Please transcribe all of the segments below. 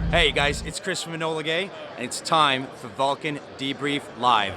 Hey guys, it's Chris from Enola Gay, and it's time for Valken Debrief Live.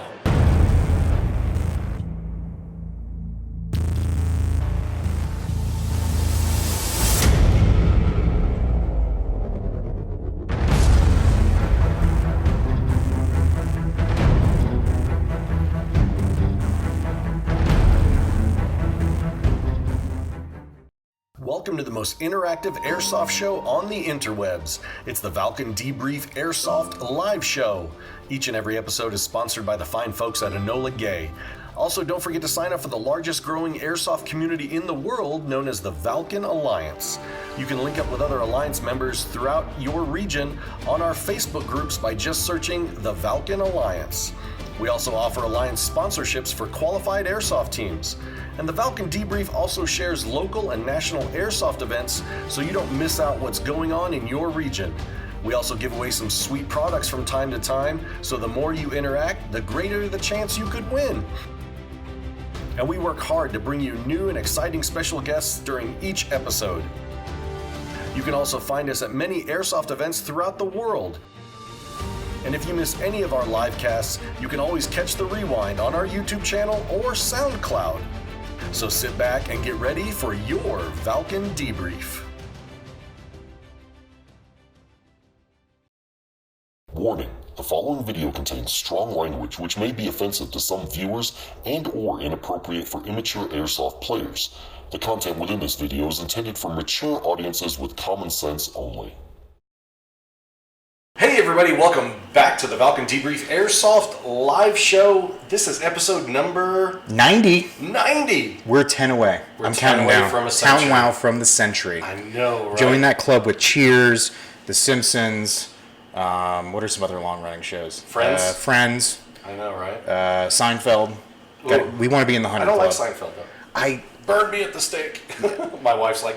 Welcome to the most interactive airsoft show on the interwebs. It's the Valken Debrief Airsoft live show. Each and every episode is sponsored by the fine folks at Enola Gay. Also, don't forget to sign up for the largest growing airsoft community in the world, known as the Valken Alliance. You can link up with other Alliance members throughout your region on our Facebook groups by just searching the Valken Alliance. We also offer Alliance sponsorships for qualified airsoft teams. And the Valken Debrief also shares local and national airsoft events so you don't miss out what's going on in your region. We also give away some sweet products from time to time, so the more you interact, the greater the chance you could win. And we work hard to bring you new and exciting special guests during each episode. You can also find us at many airsoft events throughout the world. And if you miss any of our live casts, you can always catch the rewind on our YouTube channel or SoundCloud. So sit back and get ready for your Valken Debrief. Warning, the following video contains strong language which may be offensive to some viewers and/or inappropriate for immature airsoft players. The content within this video is intended for mature audiences with common sense only. Hey everybody, welcome back to the Valken Debrief Airsoft live show. This is episode number 90. We're 10 away. I'm 10 counting away down. from a century. Count wow from the century. I know, right? Join that club with Cheers, The Simpsons. What are some other long-running shows? Friends. Friends. I know, right? Seinfeld. We want to be in the 100 I don't club. like Seinfeld though. Burn me at the stake. My wife's like,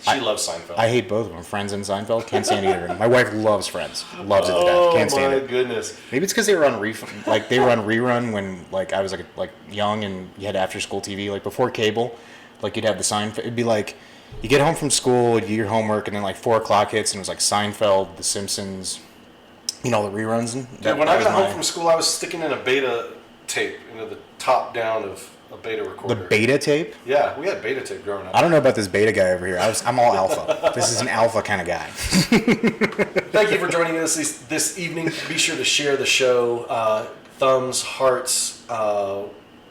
she loves Seinfeld. I hate both of them. Friends and Seinfeld. Can't stand either of them. My wife loves Friends. Loves it to death. Can't stand it. Oh my goodness. Maybe it's because they were on rerun when I was like young and you had after school TV like before cable, like you'd have the Seinfeld. It'd be like you get home from school, you do your homework, and then like 4 o'clock hits and it was like Seinfeld, The Simpsons, the reruns. And Dude, when I got home from school, I was sticking in a beta tape into the top down of a beta recorder. The beta tape? Yeah, we had beta tape growing up. I don't know about this beta guy over here. I'm all alpha. This is an alpha kind of guy. Thank you for joining us this evening. Be sure to share the show. Thumbs, hearts.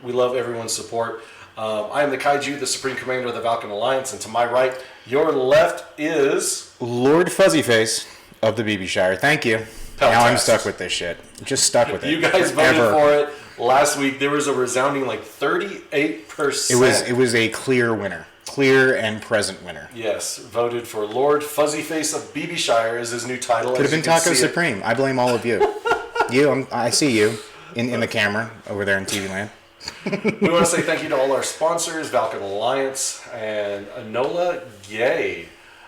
We love everyone's support. I am the Kaiju, the Supreme Commander of the Valken Alliance, and to my right, your left is... Lord Fuzzyface of the BB Shire. Thank you. Now I'm stuck with this shit. Just stuck with it. You guys voted for it last week. There was a resounding 38%. It was a clear winner. Clear and present winner. Yes, voted for Lord Fuzzyface of BB Shire is his new title. Could have been Taco Supreme. I blame all of you. I see you in the camera over there in TV land. We want to say thank you to all our sponsors, Valken Alliance and Enola Gay,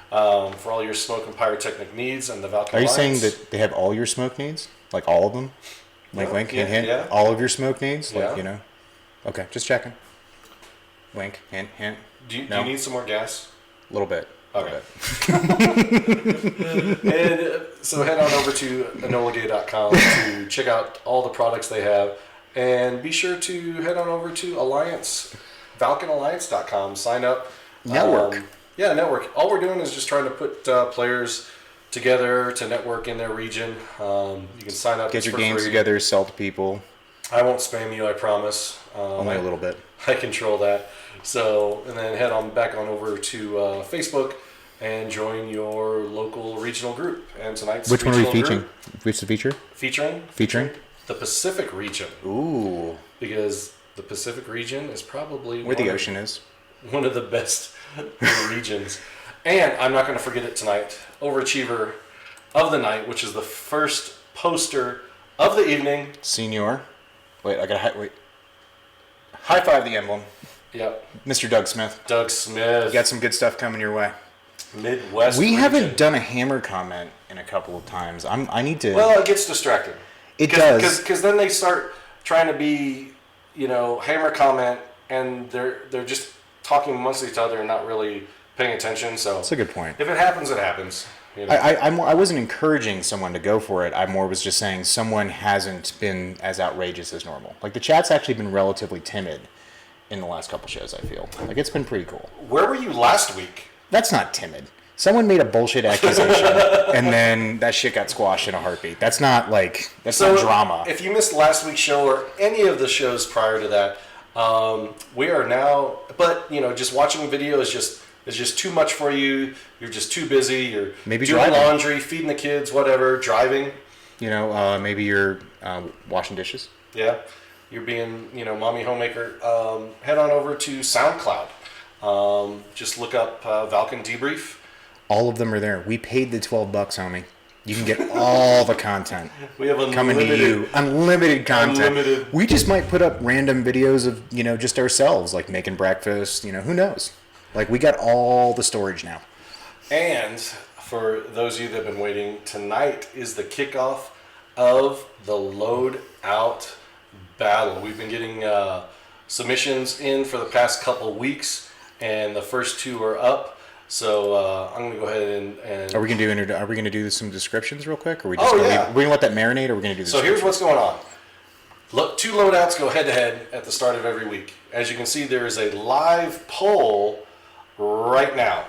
for all your smoke and pyrotechnic needs, and the Valken Alliance. Are you saying that they have all your smoke needs? Like all of them? Like wink, hint, hint? Yeah. All of your smoke needs? Yeah. Like, Okay, just checking. Wink, hint, hint. Do you need some more gas? A little bit. Okay. And so head on over to enolagay.com to check out all the products they have. And be sure to head on over to ValkenAlliance.com. Sign up. Network. Network. All we're doing is just trying to put players together to network in their region. You can sign up. Get your games together, sell to people. I won't spam you, I promise. Only a little bit. I control that. So, and then head on back on over to Facebook and join your local regional group. And tonight's Which one are we regional featuring? group- Which the feature? Featuring the Pacific region. Ooh. Because the Pacific region is probably Where the ocean is. One of the best regions. And I'm not going to forget it tonight. Overachiever of the night, which is the first poster of the evening. Senior. Wait, I gotta wait. High five the emblem. Yep. Mr. Doug Smith. Doug Smith. You got some good stuff coming your way. Midwest We region. haven't done a hammer comment in a couple of times. I need to. Well, it gets distracting. It does. Because then they start trying to be, hammer comment, and they're just talking amongst each other and not really paying attention. So That's a good point. If it happens, it happens. You know? I wasn't encouraging someone to go for it. I more was just saying someone hasn't been as outrageous as normal. Like the chat's actually been relatively timid in the last couple shows, I feel. Like it's been pretty cool. Where were you last week? That's not timid. Someone made a bullshit accusation and then that shit got squashed in a heartbeat. That's not like, that's not drama. If you missed last week's show or any of the shows prior to that, we are now, but you know, just watching video is just too much for you. You're just too busy. You're maybe doing driving. laundry, feeding the kids, whatever, driving. You know, maybe you're washing dishes. Yeah. You're being, you know, mommy homemaker. Head on over to SoundCloud. Just look up Valken Debrief. All of them are there. We paid the $12, homie. You can get all the content. We have coming to you. Unlimited content. Unlimited. We just might put up random videos of, you know, just ourselves, like making breakfast. You know, who knows? Like, we got all the storage now. And for those of you that have been waiting, tonight is the kickoff of the Load Out Battle. We've been getting submissions in for the past couple weeks, and the first two are up. So I'm gonna go ahead and are we gonna do some descriptions real quick, or are we just are we gonna let that marinate, or are we gonna do this? So here's what's going on. Look, two loadouts go head to head at the start of every week. As you can see, there is a live poll right now.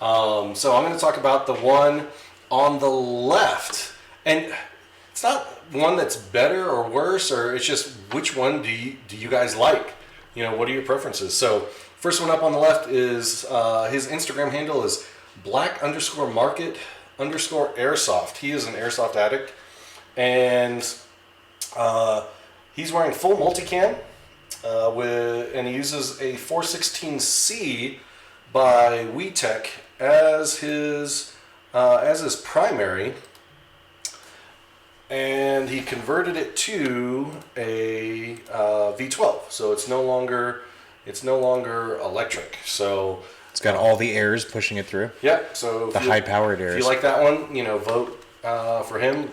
So I'm going to talk about the one on the left, and it's not one that's better or worse, or it's just which one do you guys like? You know, what are your preferences? So first one up on the left is his Instagram handle is black_market_airsoft. He is an airsoft addict, and he's wearing full multicam and he uses a 416C by WeTech as his primary, and he converted it to a V12, so it's no longer electric. So it's got all the airs pushing it through. Yeah. So the high-powered airs. If you like that one, you know, vote for him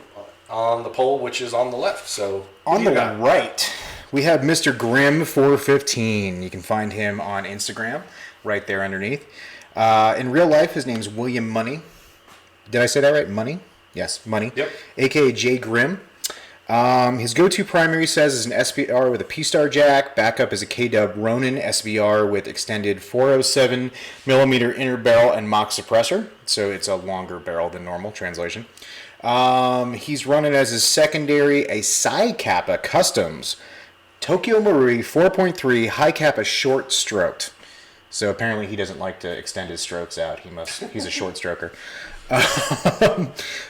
on the poll, which is on the left. So on the right, we have Mr. Grimm 415. You can find him on Instagram, right there underneath. In real life, his name's William Money. Did I say that right? Money? Yes, Money. Yep. AKA J. Grimm. His go-to primary says is an SBR with a P-Star jack. Backup is a K-Dub Ronin SBR with extended 407 millimeter inner barrel and mock suppressor. So it's a longer barrel than normal, translation. He's running as his secondary a Psi Kappa Customs Tokyo Marui 4.3 high Kappa short stroked. So apparently he doesn't like to extend his strokes out. He's a short stroker.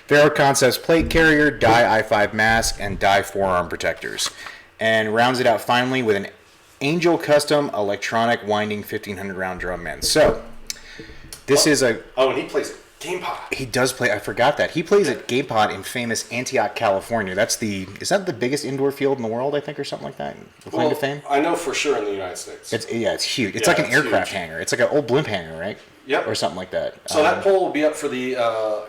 Vero Concepts plate carrier, dye I5 mask, and dye forearm protectors. And rounds it out finally with an Angel Custom electronic winding 1500 round drum end. So this is a... Oh, and he plays GamePod. He does play. I forgot that. He plays at GamePod in famous Antioch, California. Is that the biggest indoor field in the world, I think, or something like that? The claim to fame? I know for sure in the United States. It's huge. It's like an aircraft hangar. It's like an old blimp hangar, right? Yep. Or something like that. So that poll will be up for the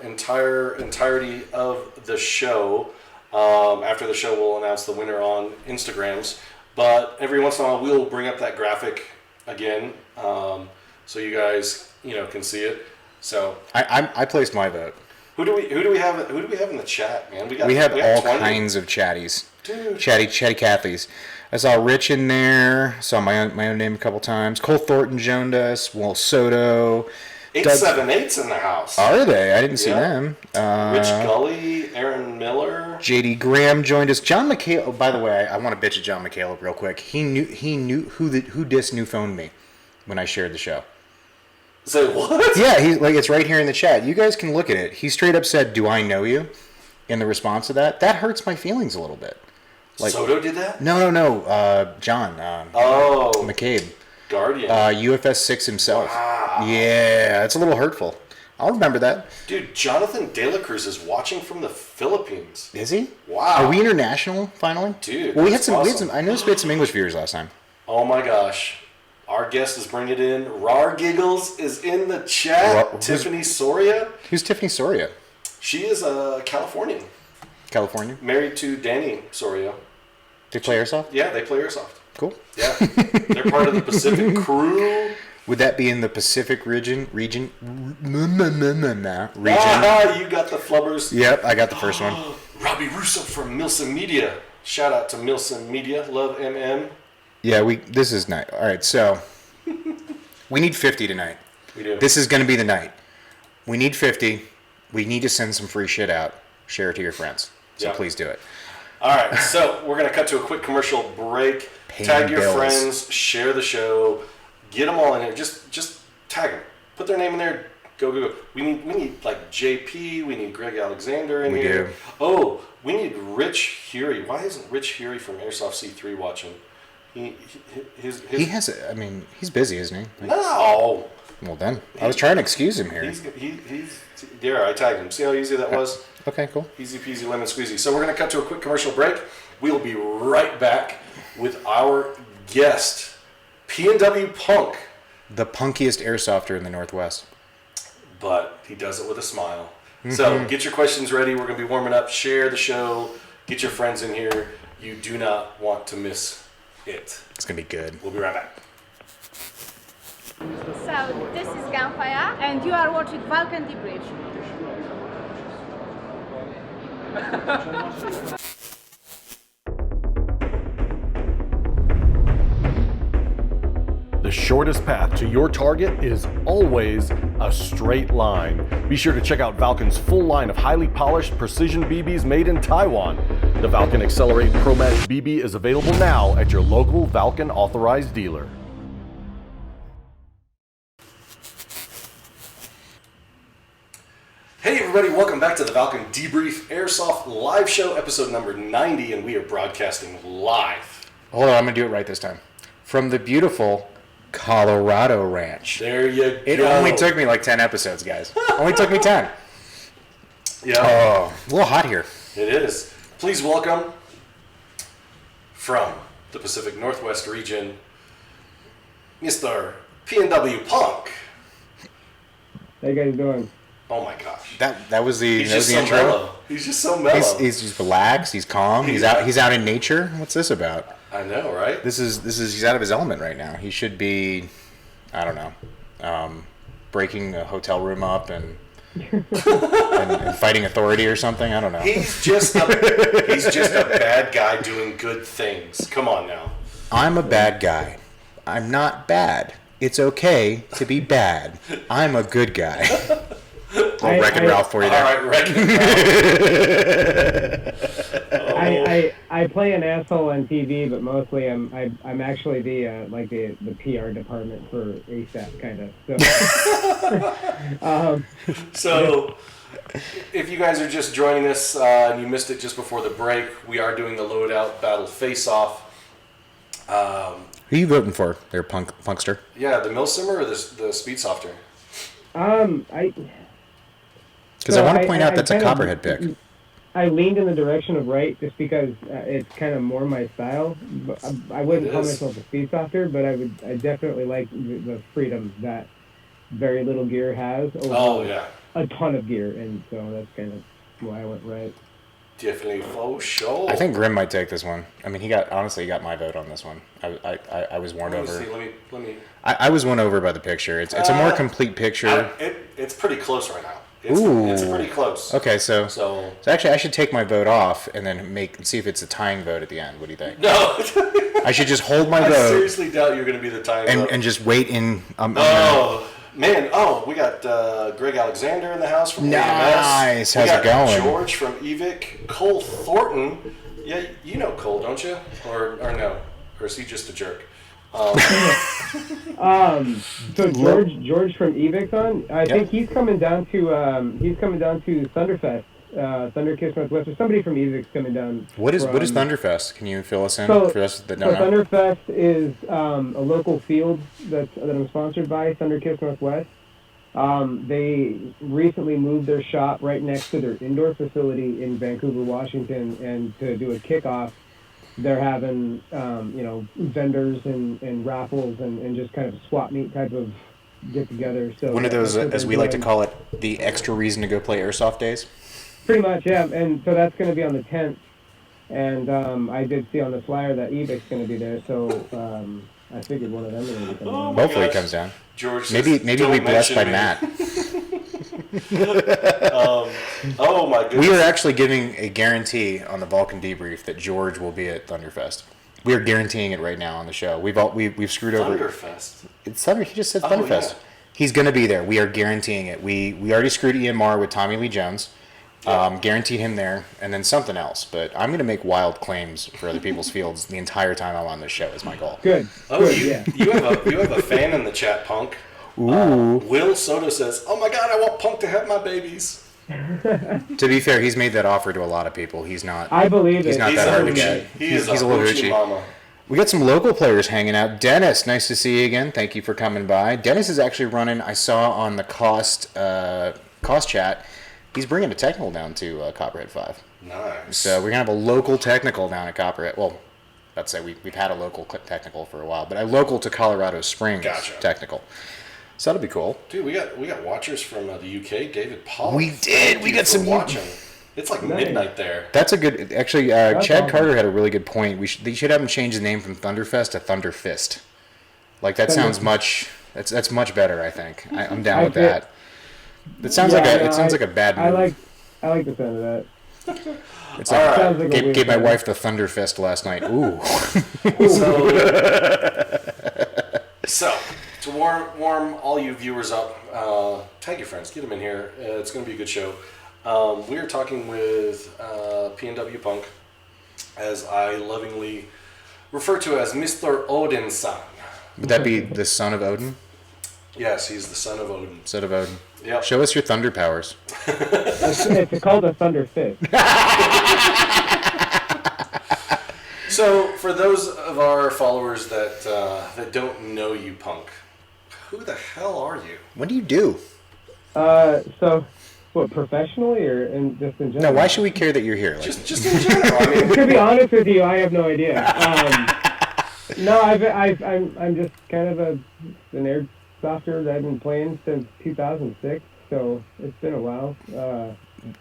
entirety of the show. After the show, we'll announce the winner on Instagrams. But every once in a while, we'll bring up that graphic again, so you guys can see it. So I placed my vote. Who do we have in the chat, man? We have all 20. kinds of chatties. Dude. Chatty Cathleys. I saw Rich in there. Saw my own name a couple times. Cole Thornton joined us. Will Soto. 878's in the house. Are they? I didn't see them. Rich Gully, Aaron Miller. JD Graham joined us. John McHale. Oh, by the way, I want to bitch at John McHale real quick. He knew who dis new phoned me when I shared the show. Say what? Yeah, it's right here in the chat. You guys can look at it. He straight up said, "Do I know you?" In the response to that, that hurts my feelings a little bit. Like, Soto did that? No. John. McCabe. Guardian. UFS 6 himself. Wow. Yeah, it's a little hurtful. I'll remember that. Dude, Jonathan De La Cruz is watching from the Philippines. Is he? Wow. Are we international finally? Dude, well, we had some. Awesome. I noticed we had some English viewers last time. Oh my gosh. Our guest is bringing it in. Rar Giggles is in the chat. Tiffany Soria. Who's Tiffany Soria? She is a Californian. California? Married to Danny Soria. They play airsoft? Yeah, they play airsoft. Cool. Yeah. They're part of the Pacific Crew. Would that be in the Pacific region? Region? Ah, you got the flubbers. Yep, I got the first one. Robbie Russo from Milson Media. Shout out to Milson Media. Love MM. Yeah, this is night. All right, so we need 50 tonight. We do. This is going to be the night. We need 50. We need to send some free shit out. Share it to your friends. So please do it. All right, so we're going to cut to a quick commercial break. Tag your friends, share the show, get them all in here. Just tag them. Put their name in there. Go. We need like JP. We need Greg Alexander in here. We do. Oh, we need Rich Hury. Why isn't Rich Hury from Airsoft C3 watching? He's busy, isn't he? No. Well then, I was trying to excuse him here. He's there. I tagged him. See how easy that was? Okay, cool. Easy peasy lemon squeezy. So we're going to cut to a quick commercial break. We'll be right back with our guest, PNW Punk. The punkiest airsofter in the Northwest. But he does it with a smile. So get your questions ready. We're going to be warming up. Share the show. Get your friends in here. You do not want to miss it. It's going to be good. We'll be right back. So this is Gunfire, and you are watching Valken Debrief. The shortest path to your target is always a straight line. Be sure to check out Valken's full line of highly polished precision BBs made in Taiwan. The Valken Accelerate Pro Match BB is available now at your local Valken authorized dealer. Hey everybody, welcome back to the Valken Debrief Airsoft live show, episode number 90, and we are broadcasting live. Hold on, I'm going to do it right this time. From the beautiful Colorado Ranch. There you go. It only took me like 10 episodes, guys. Only took me 10. Yeah. Oh, a little hot here. It is. Please welcome from the Pacific Northwest region, Mr. PNW Punk. How you guys doing? Oh my gosh. That was the He's just the so intro. mellow. He's just so mellow. He's just relaxed. He's calm. He's out in nature. What's this about? I know, right? This is he's out of his element right now. He should be, I don't know, breaking a hotel room up and fighting authority or something. I don't know. He's just a bad guy doing good things. Come on now. I'm a bad guy. I'm not bad. It's okay to be bad. I'm a good guy. Wreck-It Ralph for you there. All right, Wreck-It Ralph. I play an asshole on TV, but mostly I'm actually the PR department for ASAP kind of. So, if you guys are just joining us and you missed it just before the break, we are doing the Loadout Battle Face-Off. Who are you voting for, there, punkster? Yeah, the Milsimmer or the Speed Softer? Because I want to point out that's a Copperhead pick. I leaned in the direction of right just because it's kind of more my style. But I wouldn't call myself a speed softer, but I definitely like the freedom that very little gear has over a ton of gear, and so that's kind of why I went right. Definitely for sure. I think Grim might take this one. I mean, he got my vote on this one. I was won over. Let me. I was won over by the picture. It's a more complete picture. It's pretty close right now. It's pretty close. Okay, so actually I should take my vote off and then see if it's a tying vote at the end. What do you think? No. I should just hold my vote. I seriously doubt you're going to be the tying vote. And just wait in. Man, we got Greg Alexander in the house from Nice. AMS. How's it going? George from EVIC. Cole Thornton. Yeah, you know Cole, don't you? Or no? Or is he just a jerk? So George from EVIC's on. I think he's coming down to Thunderfest, Thunderkiss Northwest. Or somebody from EVIC's coming down. What is Thunderfest? Can you fill us in for us that don't know? Thunderfest is a local field that I'm sponsored by, Thunderkiss Northwest. They recently moved their shop right next to their indoor facility in Vancouver, Washington, and to do a kickoff, they're having vendors and raffles and just kind of swap meet type of get together. So one of those, as we like to call it, the extra reason to go play airsoft days. Pretty much, yeah. And so that's going to be on the 10th. And I did see on the flyer that EVIC's going to be there. So I figured one of them would be coming Oh down. my Hopefully it gosh. comes down. George Maybe says, we'll "Don't be blessed by mention me." Matt. Oh my goodness. We are actually giving a guarantee on the Valken Debrief that George will be at Thunderfest. We are guaranteeing it right now on the show. We've screwed over. Thunderfest. It's Thunder. He just said Thunderfest. yeah. He's going to be there. We are guaranteeing it. We already screwed EMR with Tommy Lee Jones. Guaranteed him there, and then something else. But I'm going to make wild claims for other people's fields the entire time I'm on this show. Is my goal. Good. Oh, Good, you, yeah. you have a fan in the chat, Punk. Ooh. Will Soto says, "Oh my God, I want Punk to have my babies." To be fair, he's made that offer to a lot of people. He's not. I believe He's it. not He's that a hard to hoochie. get. He's He's a a little hoochie hoochie. mama. We got some local players hanging out. Dennis, nice to see you again. Thank you for coming by. Dennis is actually running. I saw on the cost chat. He's bringing a technical down to Copperhead 5. Nice. So we're gonna have a local technical down at Copperhead. Well, let's say we've had a local technical for a while, but a local to Colorado Springs Gotcha. technical. So that'll be cool. Dude, we got watchers from the UK. David Paul. We did. We got some watching. It's like midnight there. That's a good. Actually, Chad awesome. Carter had a really good point. They should have him change the name from Thunderfest to Thunderfist. Like that sounds much. That's much better. I think I'm down with that. It sounds like a bad move. I like the sound of that. It's like, Sounds like a weird gave my thing. wife the Thunderfist last night. Ooh. So to warm all you viewers up, tag your friends, get them in here. It's going to be a good show. We are talking with PNW Punk, as I lovingly refer to as Mr. Odin-san. Would that be the son of Odin? Yes, he's the son of Odin. Son of Odin. Yep. Show us your thunder powers. It's called a Thunder Fist. So, for those of our followers that don't know you, Punk, who the hell are you? What do you do? So, what, professionally or just in No, general? why should we care that you're here? Like, Just in general. I mean, To be honest with you, I have no idea. No, I'm just kind of an airsofter that I've been playing since 2006, so it's been a while.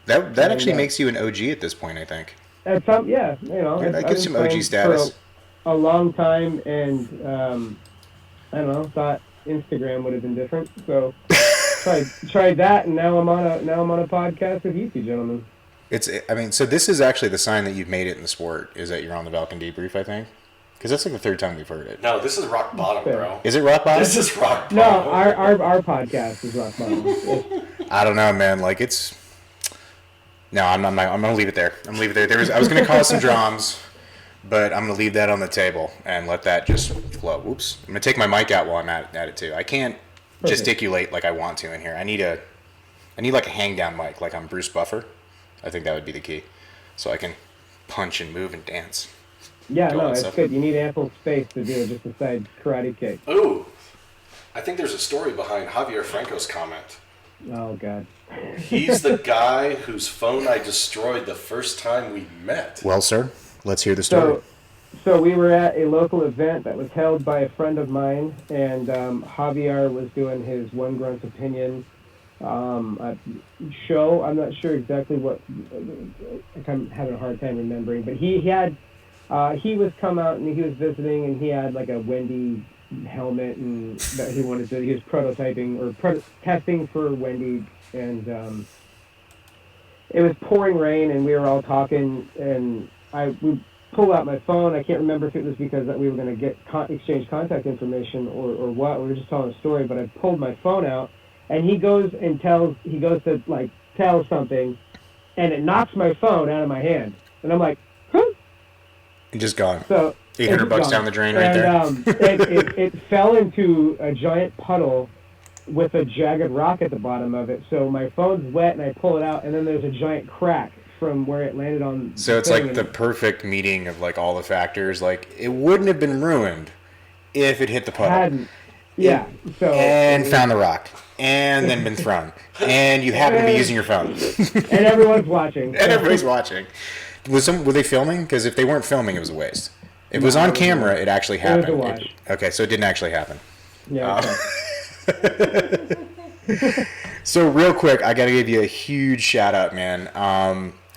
that actually makes you an OG at this point, I think. At some, yeah, you know, Yeah, that I've gives been some OG playing status. for a long time, and I don't know, thought Instagram would have been different, so tried that, and now I'm on a podcast with you two gentlemen. So this is actually the sign that you've made it in the sport, is that you're on the Valken Debrief, I think. Because that's like the third time we've heard it. no, this is rock bottom, bro. Is it rock bottom? This is rock No, bottom. our podcast is rock bottom. I don't know, man. Like it's. No, I'm not. I'm gonna leave it there. I'm gonna leave it there. I was gonna cause some drums, but I'm gonna leave that on the table and let that just flow. Oops. I'm gonna take my mic out while I'm at it too. I can't gesticulate like I want to in here. I need like a hang down mic, like I'm Bruce Buffer. I think that would be the key, so I can punch and move and dance. Yeah, Go no, on, it's Seth. good. You need ample space to do just a side karate kick. Ooh, I think there's a story behind Javier Franco's comment. Oh, God. He's the guy whose phone I destroyed the first time we met. Well, sir, let's hear the story. So we were at a local event that was held by a friend of mine, and Javier was doing his One Grunt's Opinion show. I'm not sure exactly what. I'm having a hard time remembering, but he was come out and he was visiting, and he had like a Wendy helmet, and that he was prototyping or testing for Wendy, and it was pouring rain, and we were all talking, and we pulled out my phone. I can't remember if it was because that we were going to exchange contact information or what. We were just telling a story, but I pulled my phone out, and he goes to like tell something, and it knocks my phone out of my hand, and I'm like, huh? And just gone. So $800 down the drain right there. It fell into a giant puddle with a jagged rock at the bottom of it. So my phone's wet, and I pull it out, and then there's a giant crack from where it landed on. So it's like the perfect meeting of like all the factors. Like it wouldn't have been ruined if it hit the puddle. Yeah. So and found the rock, and then been thrown, and you happen to be using your phone, and everyone's watching. and everybody's watching. Were they filming? Because if they weren't filming, it was a waste. If it was on camera, it actually happened. It was a wash. Okay, so it didn't actually happen. Yeah. So real quick, I got to give you a huge shout out, man.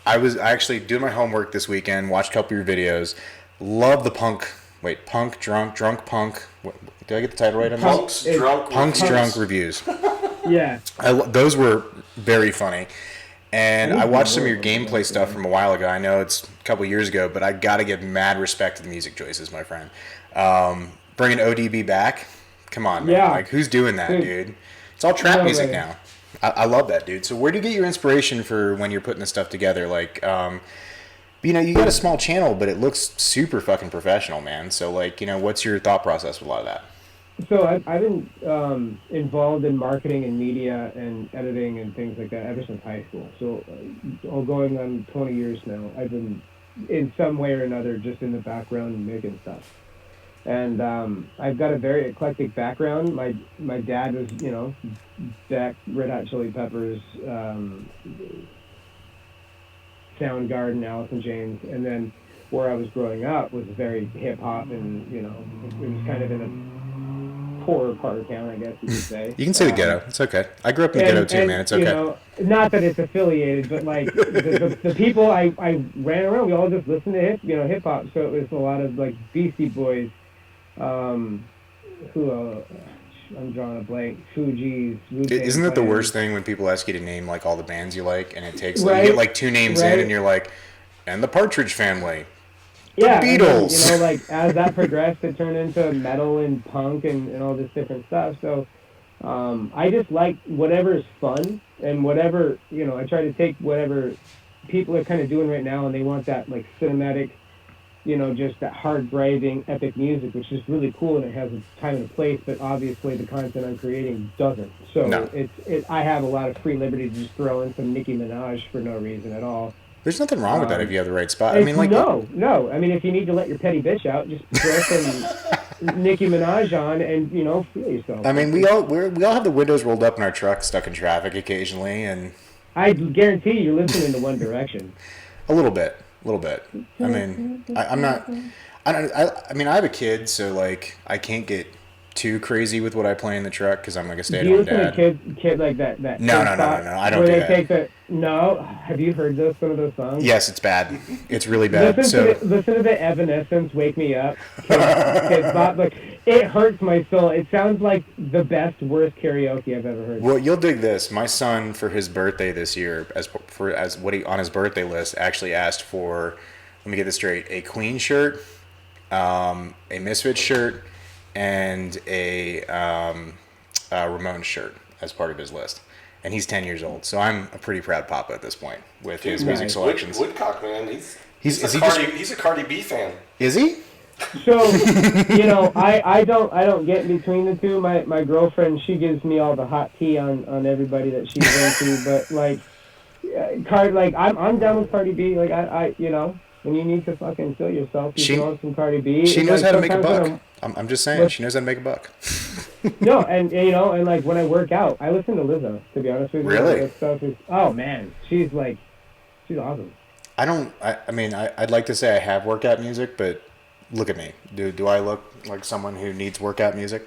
I was actually doing my homework this weekend, watched a couple of your videos. Love the punk Wait, Punk, Drunk, Punk. What, did I get the title right on Punk's this? drunk. Punk's reviews. Drunk Reviews. Yeah. Those were very funny. And I watched some of your Those are gameplay stuff from a while ago. I know it's a couple years ago, but I got to give mad respect to the music choices, my friend. Bringing ODB back, come on, man. Yeah. Like, who's doing that, dude? It's all trap music now. I love that, dude. So where do you get your inspiration for when you're putting this stuff together? Like, you know, you got a small channel, but it looks super fucking professional, man. So, like, you know, what's your thought process with a lot of that? So I've been involved in marketing and media and editing and things like that ever since high school. So all going on 20 years now, I've been in some way or another just in the background making stuff. And I've got a very eclectic background. My dad was, you know, Beck, Red Hot Chili Peppers, Soundgarden, Alice in Chains, and then where I was growing up was very hip hop, and you know, it was kind of in a poorer part of town, I guess you could say. You can say the ghetto. It's okay. I grew up in the ghetto too, man. It's okay. You know, not that it's affiliated, but like the people I ran around, we all just listened to hip hop. So it was a lot of like Beastie Boys, I'm drawing a blank. Fugees. Isn't that the worst thing when people ask you to name like all the bands you like, and it takes Right. you get like two names Right. in, and you're like, and the Partridge Family. Yeah, Beatles. And then, you know, like as that progressed, it turned into metal and punk and all this different stuff. So I just like whatever is fun and whatever, you know, I try to take whatever people are kind of doing right now, and they want that like cinematic, you know, just that hard driving epic music, which is really cool and it has a time and a place, but obviously the content I'm creating doesn't. So No. I have a lot of free liberty to just throw in some Nicki Minaj for no reason at all. There's nothing wrong with that if you have the right spot. I It's- mean, like, no. I mean, if you need to let your petty bitch out, just throw some Nicki Minaj on and, you know, feel yourself. I mean, we all have the windows rolled up in our truck, stuck in traffic occasionally, and I guarantee you're listening to One Direction. a little bit. I mean, I'm not. I mean, I have a kid, so like, I can't get too crazy with what I play in the truck because I'm like a Do you stay-at-home listen dad. to kid like that? No, Kid no, no, Spot no, no, I don't where do they that. take the no. Have you heard some of those songs? Yes, it's bad. It's really bad. Listen to the Evanescence, "Wake Me Up." Kid Spot, like it hurts my soul. It sounds like the best, worst karaoke I've ever heard. Well, you'll dig this. My son, for his birthday this year, as what he on his birthday list, actually asked for. Let me get this straight: a Queen shirt, a Misfits shirt, and a Ramones shirt as part of his list. And he's 10 years old, so I'm a pretty proud papa at this point with his music Nice. selections. Woodcock, man. Is he He's a Cardi B fan. Is he? So, you know, I don't get in between the two. My girlfriend, she gives me all the hot tea on everybody that she's into, but like, I'm down with Cardi B. Like I you know, when you need to fucking kill yourself, you throw on some Cardi B. She knows how to make a sometimes when buck. I'm just saying, she knows how to make a buck. No, and you know, and like when I work out, I listen to Lizzo. To be honest with you, Really? That stuff is, oh man, she's awesome. I mean, I'd like to say I have workout music, but look at me. Do I look like someone who needs workout music?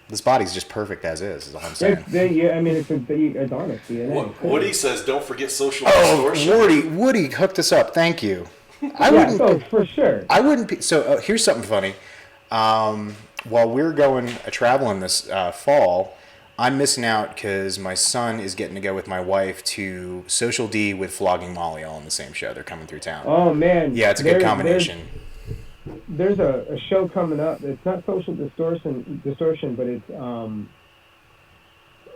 This body's just perfect as is all I'm saying. I mean, it's honest DNA. Woody says, "Don't forget social Oh, distortion." Woody hooked us up. Thank you. For sure. I wouldn't. So here's something funny. While we're going traveling this fall, I'm missing out because my son is getting to go with my wife to Social D with Flogging Molly all in the same show. They're coming through town. Oh man. Yeah, it's a good combination. There's a show coming up. It's not Social Distortion, but it's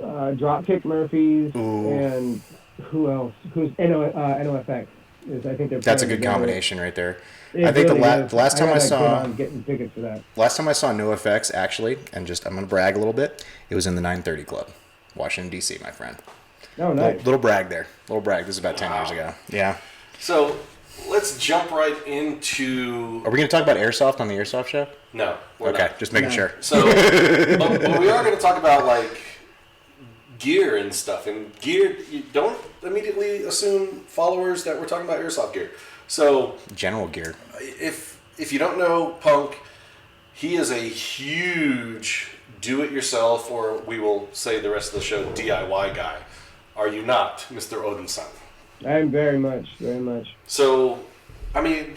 Dropkick Murphys. Ooh. And who else? Who's NOFX? I think they're. That's a good together. combination right there. It I think really the last time I saw getting tickets for that. last time I saw NoFX actually, and just I'm gonna brag a little bit. It was in the 930 Club, Washington D.C. My friend. Oh, nice. Little brag there. Little brag. This is about 10 years ago. Yeah. So let's jump right into. Are we gonna talk about airsoft on the airsoft show? No. We're Okay, not. just making sure. So, but we are going to talk about like gear and stuff. And gear, you don't immediately assume followers that we're talking about airsoft gear. So, General gear. if you don't know Punk, he is a huge do-it-yourself, or we will say the rest of the show, DIY guy. Are you not, Mr. Odinson? I'm very much. So, I mean,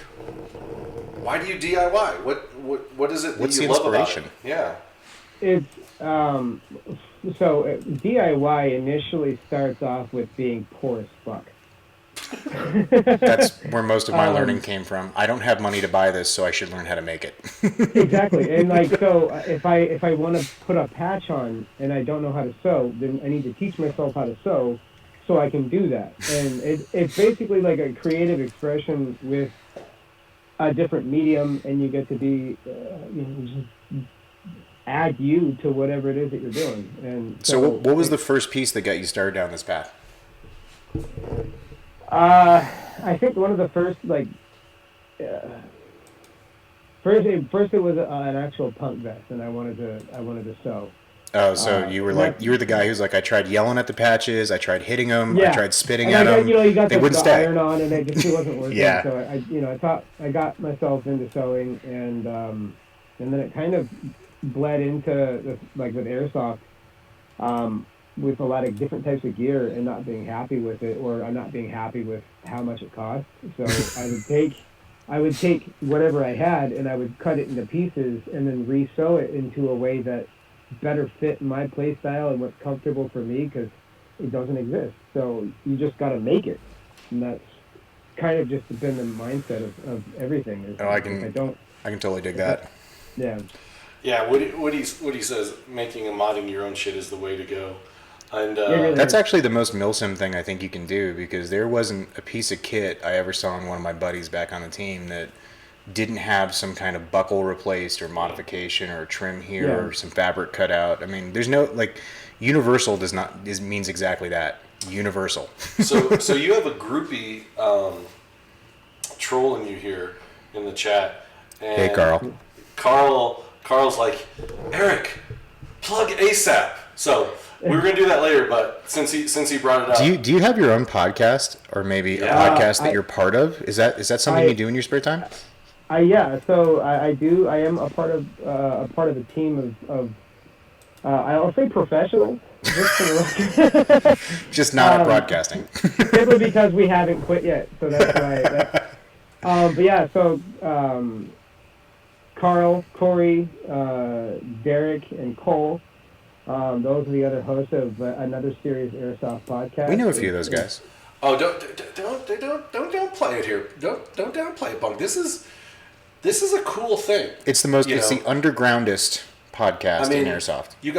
why do you DIY? What is it that What's you the love about inspiration? it? Yeah. It's so DIY initially starts off with being poor as fuck. That's where most of my learning came from. I don't have money to buy this, so I should learn how to make it. Exactly, and like so, if I want to put a patch on and I don't know how to sew, then I need to teach myself how to sew, so I can do that. And it's basically like a creative expression with a different medium, and you get to be, just add you to whatever it is that you're doing. And So what was the first piece that got you started down this path? I think one of the first first it was an actual punk vest, and I wanted to sew. Oh, so you were the guy who's like, I tried yelling at the patches, I tried hitting them, I tried spitting and at them. You got they the wouldn't stay. iron on, and it just wasn't working. Yeah. So I thought I got myself into sewing, and then it kind of bled into with airsoft, with a lot of different types of gear, and not being happy with it, or not being happy with how much it cost. So I would take whatever I had, and I would cut it into pieces, and then re-sew it into a way that better fit my play style and what's comfortable for me, because it doesn't exist. So you just got to make it, and that's kind of just been the mindset of everything. I can totally dig that. Yeah. Yeah, Woody says making and modding your own shit is the way to go. And really That's is. actually the most milsim thing I think you can do, because there wasn't a piece of kit I ever saw in one of my buddies back on the team that didn't have some kind of buckle replaced or modification or trim here or some fabric cut out. I mean, there's no, universal means exactly that. Universal. So you have a groupie trolling you here in the chat. And Hey, Carl. Carl's like, Eric, plug ASAP. So we were gonna do that later, but since he brought it up, Do you have your own podcast, or maybe a podcast that you're part of? Is that something you do in your spare time? So I do. I am a part of a team of I'll say professionals. Just not at broadcasting. Simply because we haven't quit yet, so that's why. But yeah, so Carl, Corey, Derek, and Cole. Those are the other hosts of another Serious Airsoft podcast. We know a few of those guys. Oh, don't downplay it here. Don't downplay it, Punk. This is a cool thing. It's the undergroundest podcast in Airsoft. You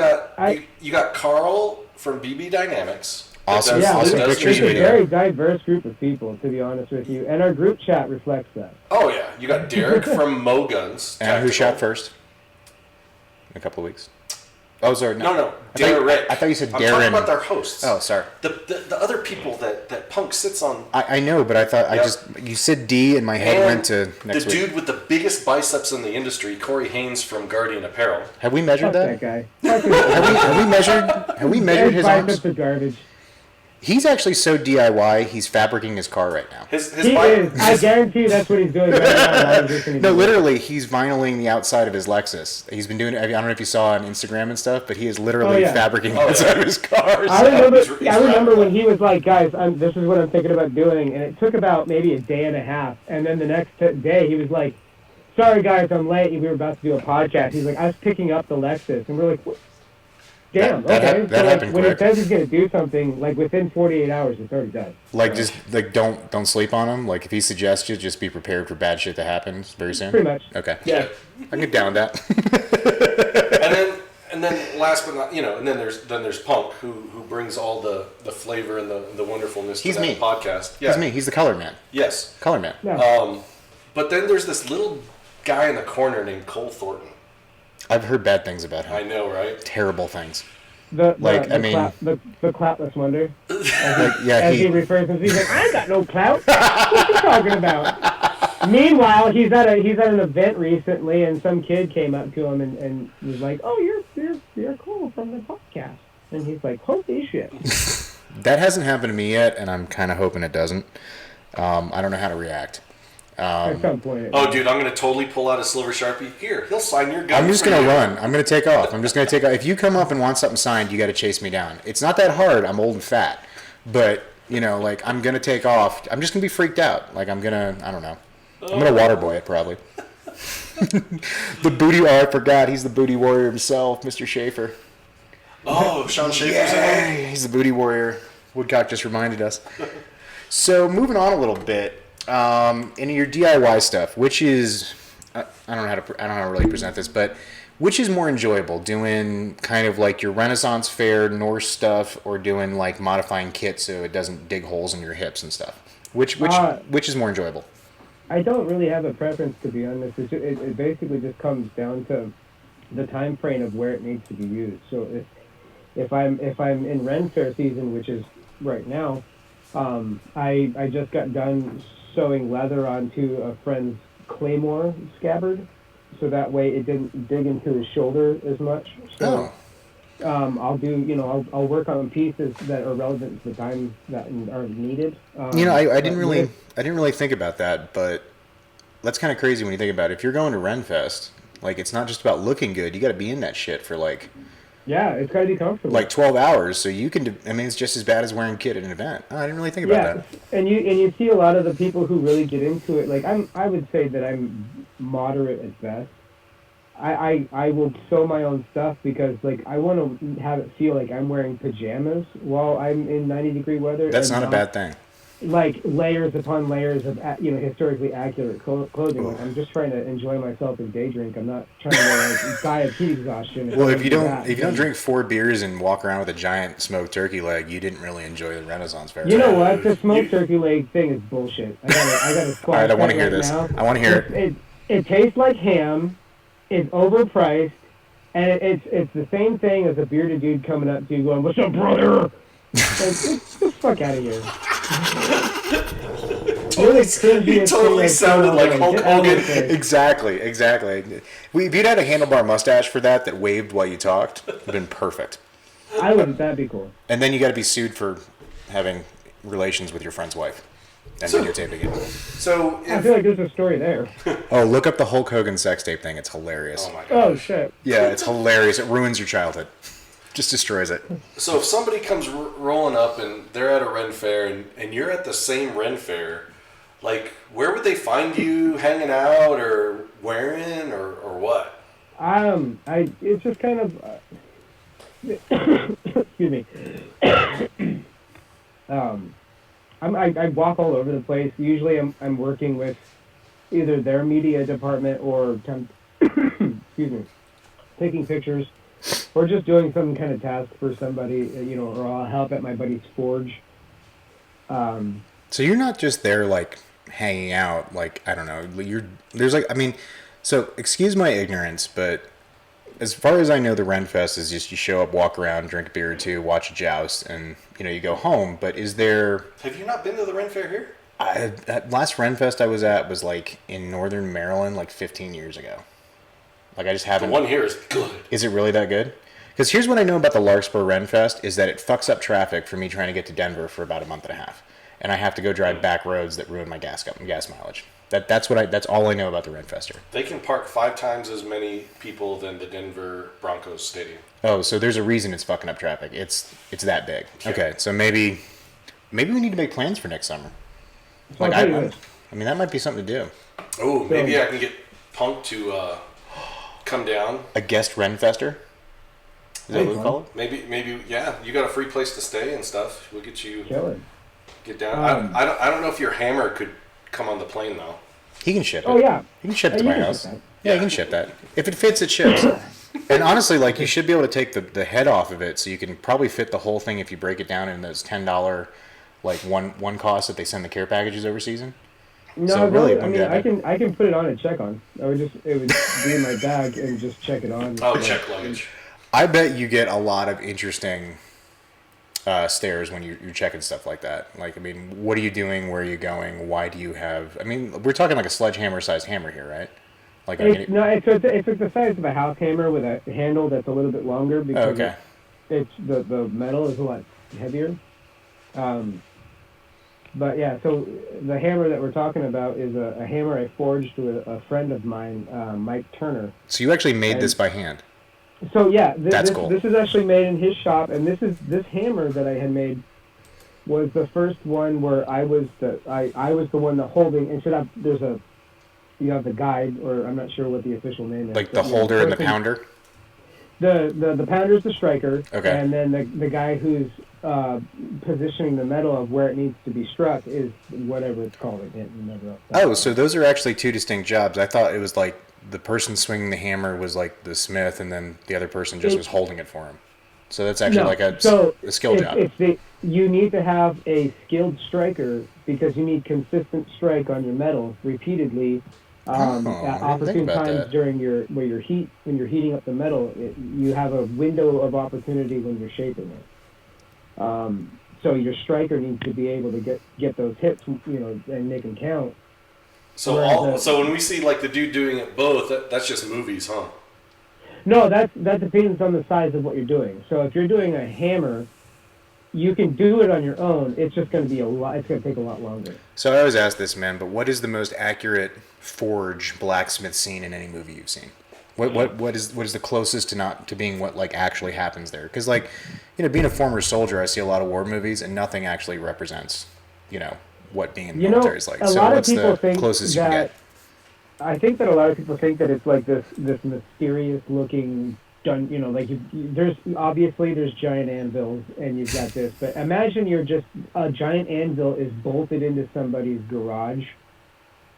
got Carl from BB Dynamics. Awesome, awesome pictures. It's a very diverse group of people, to be honest with you, and our group chat reflects that. Oh yeah, you got Derek from Mo Guns. And who shot first? In a couple of weeks. Oh, sorry. No. Derek. I thought you said Darren. I'm talking about their hosts. Oh, sorry. The other people that Punk sits on. I know, but I thought you said D, and my head went to next week. The dude with the biggest biceps in the industry, Corey Haynes from Guardian Apparel. Have we measured Fuck that? guy. Have we measured his arms? Biceps are garbage. He's actually so DIY. He's fabricating his car right now. He is. I guarantee you that's what he's doing right now. No, literally, he's vinyling the outside of his Lexus. He's been doing it. I don't know if you saw on Instagram and stuff, but he is literally fabricating the outside of his car. I remember when he was like, guys, this is what I'm thinking about doing, and it took about maybe a day and a half, and then the next day he was like, sorry guys, I'm late. We were about to do a podcast. He's like, I was picking up the Lexus, and we're like, what? Damn, that happened when quick. he says he's going to do something, within 48 hours, it's already done. Don't sleep on him. Like, if he suggests you, just be prepared for bad shit to happen very soon. Pretty much. Okay. Yeah. I can get down with that. and then last but not, and then there's Punk who brings all the flavor and the wonderfulness to that podcast. Yeah. He's me. He's the color man. Yes. Color man. Yeah. But then there's this little guy in the corner named Cole Thornton. I've heard bad things about him. I know, right? Terrible things. The cloutless wonder. He refers to him, he's like, I ain't got no clout. What you talking about? Meanwhile, he's at an event recently, and some kid came up to him and was like, "Oh, you're cool from the podcast," and he's like, "Holy shit!" That hasn't happened to me yet, and I'm kind of hoping it doesn't. I don't know how to react. At some point. Oh, dude, I'm going to totally pull out a silver Sharpie. Here, he'll sign your gun. I'm just going to run. I'm going to take off. If you come up and want something signed, you got to chase me down. It's not that hard. I'm old and fat. But, I'm going to take off. I'm just going to be freaked out. I don't know. I'm gonna water boy it probably. The booty. Oh, I forgot. He's the booty warrior himself, Mr. Schaefer. Oh, Sean Schaefer's Yeah, in it? he's the booty warrior. Woodcock just reminded us. So moving on a little bit, in your DIY stuff, which is I don't know how to really present this, but which is more enjoyable, doing kind of like your Renaissance Fair Norse stuff, or doing like modifying kit so it doesn't dig holes in your hips and stuff? Which is more enjoyable? I don't really have a preference, to be honest. It basically just comes down to the time frame of where it needs to be used. So if I'm in Ren Fair season, which is right now, I just got done sewing leather onto a friend's claymore scabbard, so that way it didn't dig into his shoulder as much. So, I'll do, I'll work on pieces that are relevant to the time that are needed. I didn't really think about that, but that's kind of crazy when you think about it. If you're going to Renfest, like, it's not just about looking good. You got to be in that shit for like, yeah, it's got to be comfortable. like 12 hours, so you can. I mean, it's just as bad as wearing kit at an event. Oh, I didn't really think about that. And you see a lot of the people who really get into it. Like I would say that I'm moderate at best. I will sew my own stuff because, like, I want to have it feel like I'm wearing pajamas while I'm in 90-degree weather. That's not a bad thing. Like layers upon layers of historically accurate clothing. Like, I'm just trying to enjoy myself and day drink. I'm not trying to like die of heat exhaustion. Well, if you don't drink 4 beers and walk around with a giant smoked turkey leg, you didn't really enjoy the Renaissance Fair. You know what? The smoked turkey leg thing is bullshit. I gotta squash. All right, I want to hear right this. now. I want to hear it. It tastes like ham. It's overpriced, and it's the same thing as a bearded dude coming up to you going, "What's up, brother?" Like, get the fuck out of here. He totally sounded like Hulk Hogan. Exactly. If you'd had a handlebar mustache for that waved while you talked, it'd have been perfect. That'd be cool. And then you got to be sued for having relations with your friend's wife and videotaping it. So I feel like there's a story there. Oh, look up the Hulk Hogan sex tape thing. It's hilarious. Oh my god. Oh shit. Yeah, it's hilarious. It ruins your childhood. Just destroys it. So if somebody comes rolling up and they're at a Ren Fair and you're at the same Ren Fair, like, where would they find you hanging out or wearing or what? It's just kind of excuse me. I walk all over the place. Usually I'm working with either their media department or excuse me, taking pictures, or just doing some kind of task for somebody, or I'll help at my buddy's forge. So you're not just there like hanging out, like, I don't know, there's like, I mean, so excuse my ignorance, but as far as I know, the Renfest is just you show up, walk around, drink a beer or two, watch a joust, and you go home. But is there? Have you not been to the Ren Fair here? Last Renfest I was at was like in Northern Maryland, like 15 years ago. Like, I just haven't. The one here is good. Is it really that good? Because here's what I know about the Larkspur Renfest is that it fucks up traffic for me trying to get to Denver for about a month and a half, and I have to go drive back roads that ruin my gas mileage. That's all I know about the Renfester. They can park 5 times as many people than the Denver Broncos stadium. Oh, so there's a reason it's fucking up traffic. It's that big. Yeah. Okay, so maybe we need to make plans for next summer. Like, I mean, that might be something to do. Oh, maybe I can get Punk to come down. A guest Renfester? Is that what we call it? Maybe, yeah. You got a free place to stay and stuff. We'll get you get down. I don't know if your hammer could come on the plane though. He can ship it. Oh yeah, he can ship it to my house. Yeah, he can ship that. If it fits, it ships. And honestly, like, you should be able to take the head off of it, so you can probably fit the whole thing if you break it down in those $10 like one cost that they send the care packages overseas in. No, so really, I mean, I can put it on and check on. It would be in my bag and just check it on. Oh, check luggage. I bet you get a lot of interesting stares when you're checking stuff like that. Like, I mean, what are you doing? Where are you going? Why do you have? I mean, we're talking like a sledgehammer-sized hammer here, right? Like, it's the size of a house hammer with a handle that's a little bit longer because it's the metal is a lot heavier. But yeah, so the hammer that we're talking about is a hammer I forged with a friend of mine, Mike Turner. So you actually made this by hand? So yeah, That's cool. This is actually made in his shop, and this hammer that I had made was the first one where I was the one that holding. There's a you have the guide, or I'm not sure what the official name is. Like the holder and the pounder? The pounder's the striker, Okay. and then the guy who's positioning the metal of where it needs to be struck is whatever it's called. I can't remember. Oh, so those are actually two distinct jobs. I thought it was like the person swinging the hammer was like the smith, and then the other person just was holding it for him. So that's actually like a skill job. You need to have a skilled striker because you need consistent strike on your metal repeatedly at opportune times during when you're heating up the metal. You have a window of opportunity when you're shaping it. So your striker needs to be able to get those hits, and make them count. So so when we see like the dude doing it both, that's just movies, huh? No, that depends on the size of what you're doing. So if you're doing a hammer, you can do it on your own. It's just going to be it's going to take a lot longer. So I always ask this, man, but what is the most accurate forge blacksmith scene in any movie you've seen? What is the closest to being what like actually happens there? Because like, being a former soldier, I see a lot of war movies, and nothing actually represents, what being in the military is like. So what's the closest you can get? I think that a lot of people think that it's like this mysterious looking there's giant anvils and you've got this, but imagine a giant anvil is bolted into somebody's garage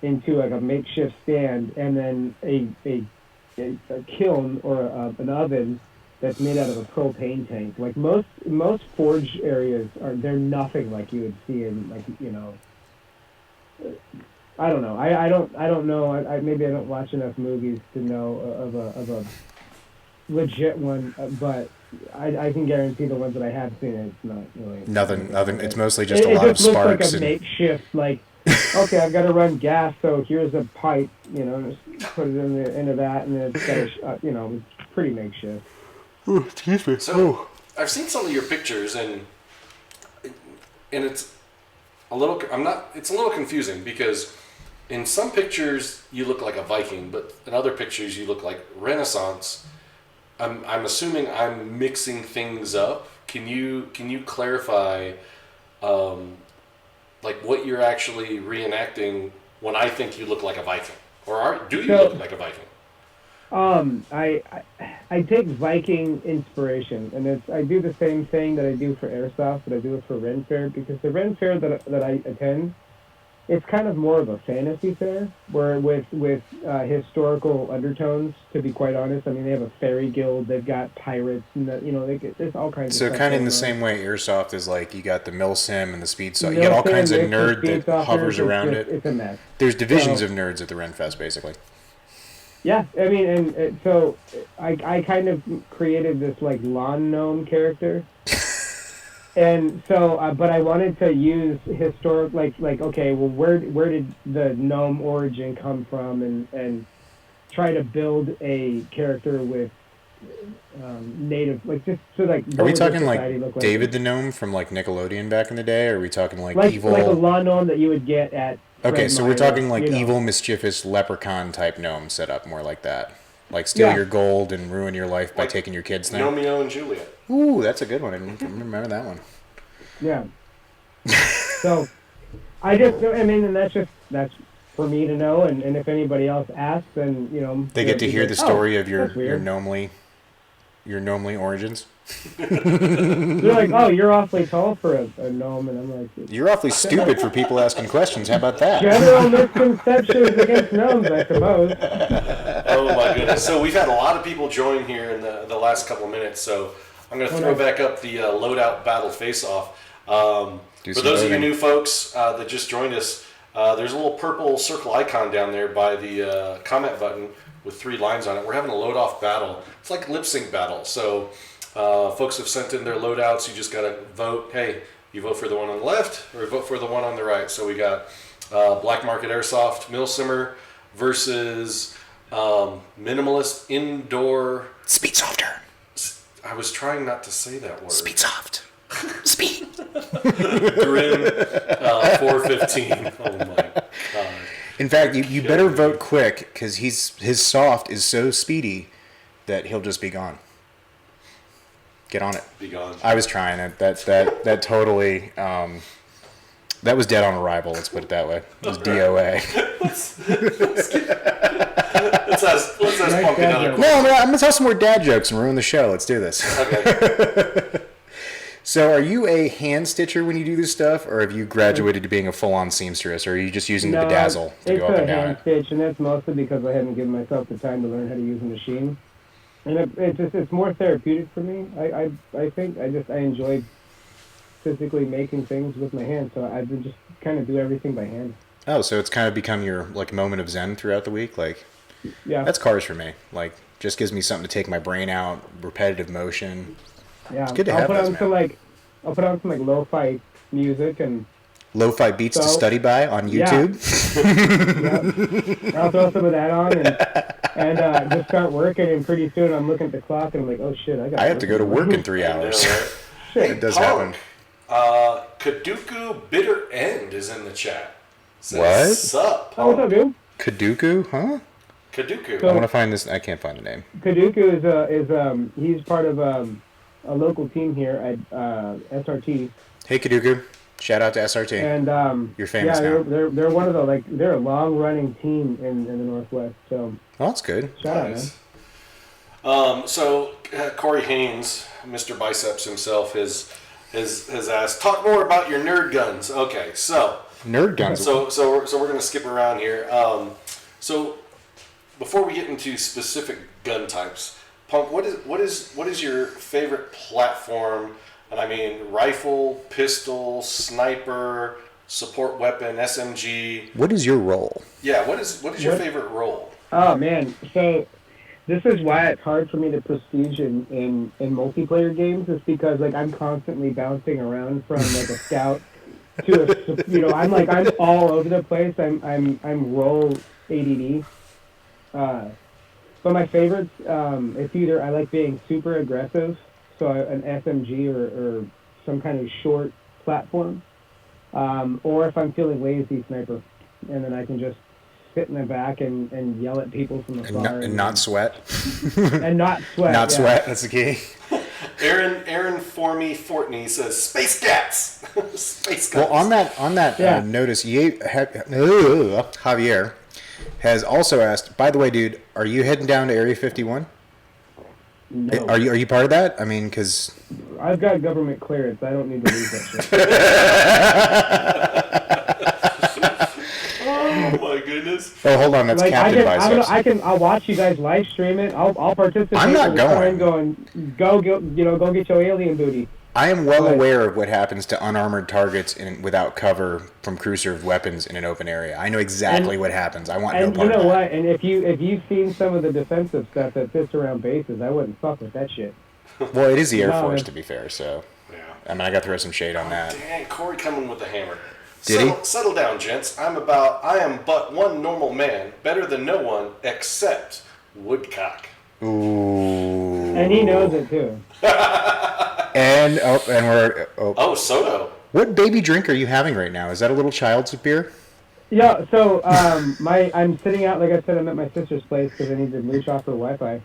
into like a makeshift stand, and then a kiln or an oven that's made out of a propane tank. Like most forge areas they're nothing like you would see in I don't know. I don't know. Maybe I don't watch enough movies to know of a legit one, but I can guarantee the ones that I have seen, it's not really nothing. It's mostly just a lot of sparks. It just looks like a makeshift. Like, okay, I've got to run gas, so here's a pipe. Just put it into that, and it's got it's pretty makeshift. Ooh, excuse me. So I've seen some of your pictures, and it's a little. It's a little confusing because in some pictures you look like a Viking, but in other pictures you look like Renaissance. I'm assuming I'm mixing things up. Can you clarify, like what you're actually reenacting when I think you look like a Viking, or do you look like a Viking? I take Viking inspiration, and I do the same thing that I do for Airsoft, but I do it for Ren Fair, because the Ren Fair that I attend, it's kind of more of a fantasy fair, where with historical undertones. To be quite honest, I mean they have a fairy guild, they've got pirates, and there's all kinds of stuff. So kind of in the same way Airsoft is like you got the Milsim and the Speed Saw. You got all kinds of nerd that hovers around it. It's a mess. There's divisions of nerds at the Ren Fest, basically. Yeah, I mean, and so I kind of created this like lawn gnome character. And so, but I wanted to use historic, like okay, well, where did the gnome origin come from, and try to build a character with native, like just so like. Are we talking like David the Gnome from like Nickelodeon back in the day, or are we talking like evil? Like a lawn gnome that you would get at. Okay, so we're talking like evil, mischievous leprechaun type gnome set up, more like that. Like steal your gold and ruin your life by taking your kids' thing. Romeo and Juliet. Ooh, that's a good one. I remember that one. Yeah. So, and that's for me to know, and if anybody else asks, then they get to hear the story of your gnomely origins. They're like, oh, you're awfully tall for a gnome, and I'm like, you're awfully stupid for people asking questions. How about that? General misconceptions against gnomes, I suppose. Oh my goodness! So we've had a lot of people join here in the last couple of minutes. So I'm going to throw back up the loadout battle face-off. For those of you new folks that just joined us, there's a little purple circle icon down there by the comment button with 3 lines on it. We're having a load-off battle. It's like lip sync battle. So folks have sent in their loadouts. You just got to vote. Hey, you vote for the one on the left or you vote for the one on the right. So we got Black Market Airsoft Milsimmer versus Minimalist Indoor... Speed Softer. I was trying not to say that word. Speed Soft. Speed. Grim 415. Oh my god. In fact, you better vote quick because his soft is so speedy that he'll just be gone. Get on it. Be gone. I was trying it. That totally That was dead on arrival. Let's put it that way. It was DOA. Let's ask Punk another question. No, I'm gonna tell some more dad jokes and ruin the show. Let's do this. Okay. So, are you a hand stitcher when you do this stuff, or have you graduated to being a full-on seamstress, or are you just using the bedazzle to go up and down It's a hand stitch, and that's mostly because I haven't given myself the time to learn how to use a machine. And it's more therapeutic for me. I think I enjoy physically making things with my hands, so I just kind of do everything by hand. Oh, so it's kind of become your like moment of zen throughout the week, like. Yeah. That's cars for me. Like, just gives me something to take my brain out. Repetitive motion. Yeah, it's good to have those, man. I'll put on some lo-fi music and lo-fi beats to study by on YouTube. Yeah. I'll throw some of that on and just start working. And pretty soon I'm looking at the clock and I'm like, oh shit, I have to go to work in 3 hours. Shit. It does happen. Kaduku Bitter End is in the chat. Says, what? Sup? Oh, what's up, dude? Kaduku, huh? Kaduku. So, I want to find this. I can't find the name. Kaduku is he's part of a local team here at SRT. Hey Kaduku, shout out to SRT. And you're famous now. They're They're one of the they're a long running team in the Northwest. So that's good. Shout out, man. So Corey Haynes, Mr. Biceps himself, has asked, talk more about your nerd guns. Okay, so nerd guns. So we're gonna skip around here. So before we get into specific gun types, Punk, what is your favorite platform? And I mean, rifle, pistol, sniper, support weapon, SMG. What is your role? Yeah, what is your favorite role? Oh man, so this is why it's hard for me to prestige in multiplayer games. Is because I'm constantly bouncing around from a scout to I'm all over the place. I'm role ADD. But my favorites, it's either I like being super aggressive, so an SMG or some kind of short platform, or if I'm feeling lazy, sniper, and then I can just sit in the back and yell at people from afar. And not sweat. And not sweat. Not sweat, that's the key. Aaron Fortney says Space Cats. Space Cats. Well, on that notice, Javier has also asked, by the way, dude, are you heading down to Area 51? No. Are you part of that? I mean, because I've got government clearance. I don't need to leave that shit. Oh my goodness! Oh, hold on, that's Captain Biceps. I'll watch you guys live stream it. I'll participate. I'm not going. Go get your alien booty. I am well aware of what happens to unarmored targets without cover from crew-served weapons in an open area. I know exactly what happens. I want no part of that. And you know what? And if you've seen some of the defensive stuff that sits around bases, I wouldn't fuck with that shit. Well, it is the Air Force, to be fair. So, yeah. I mean, I got to throw some shade on that. Dang, Corey coming with the hammer. Did he? Settle down, gents. I am but one normal man, better than no one except Woodcock. Ooh. And he knows it too. And we're Soto. What baby drink are you having right now? Is that a little child's beer? Yeah. So I'm sitting out. Like I said, I'm at my sister's place because I need to mooch off her Wi-Fi.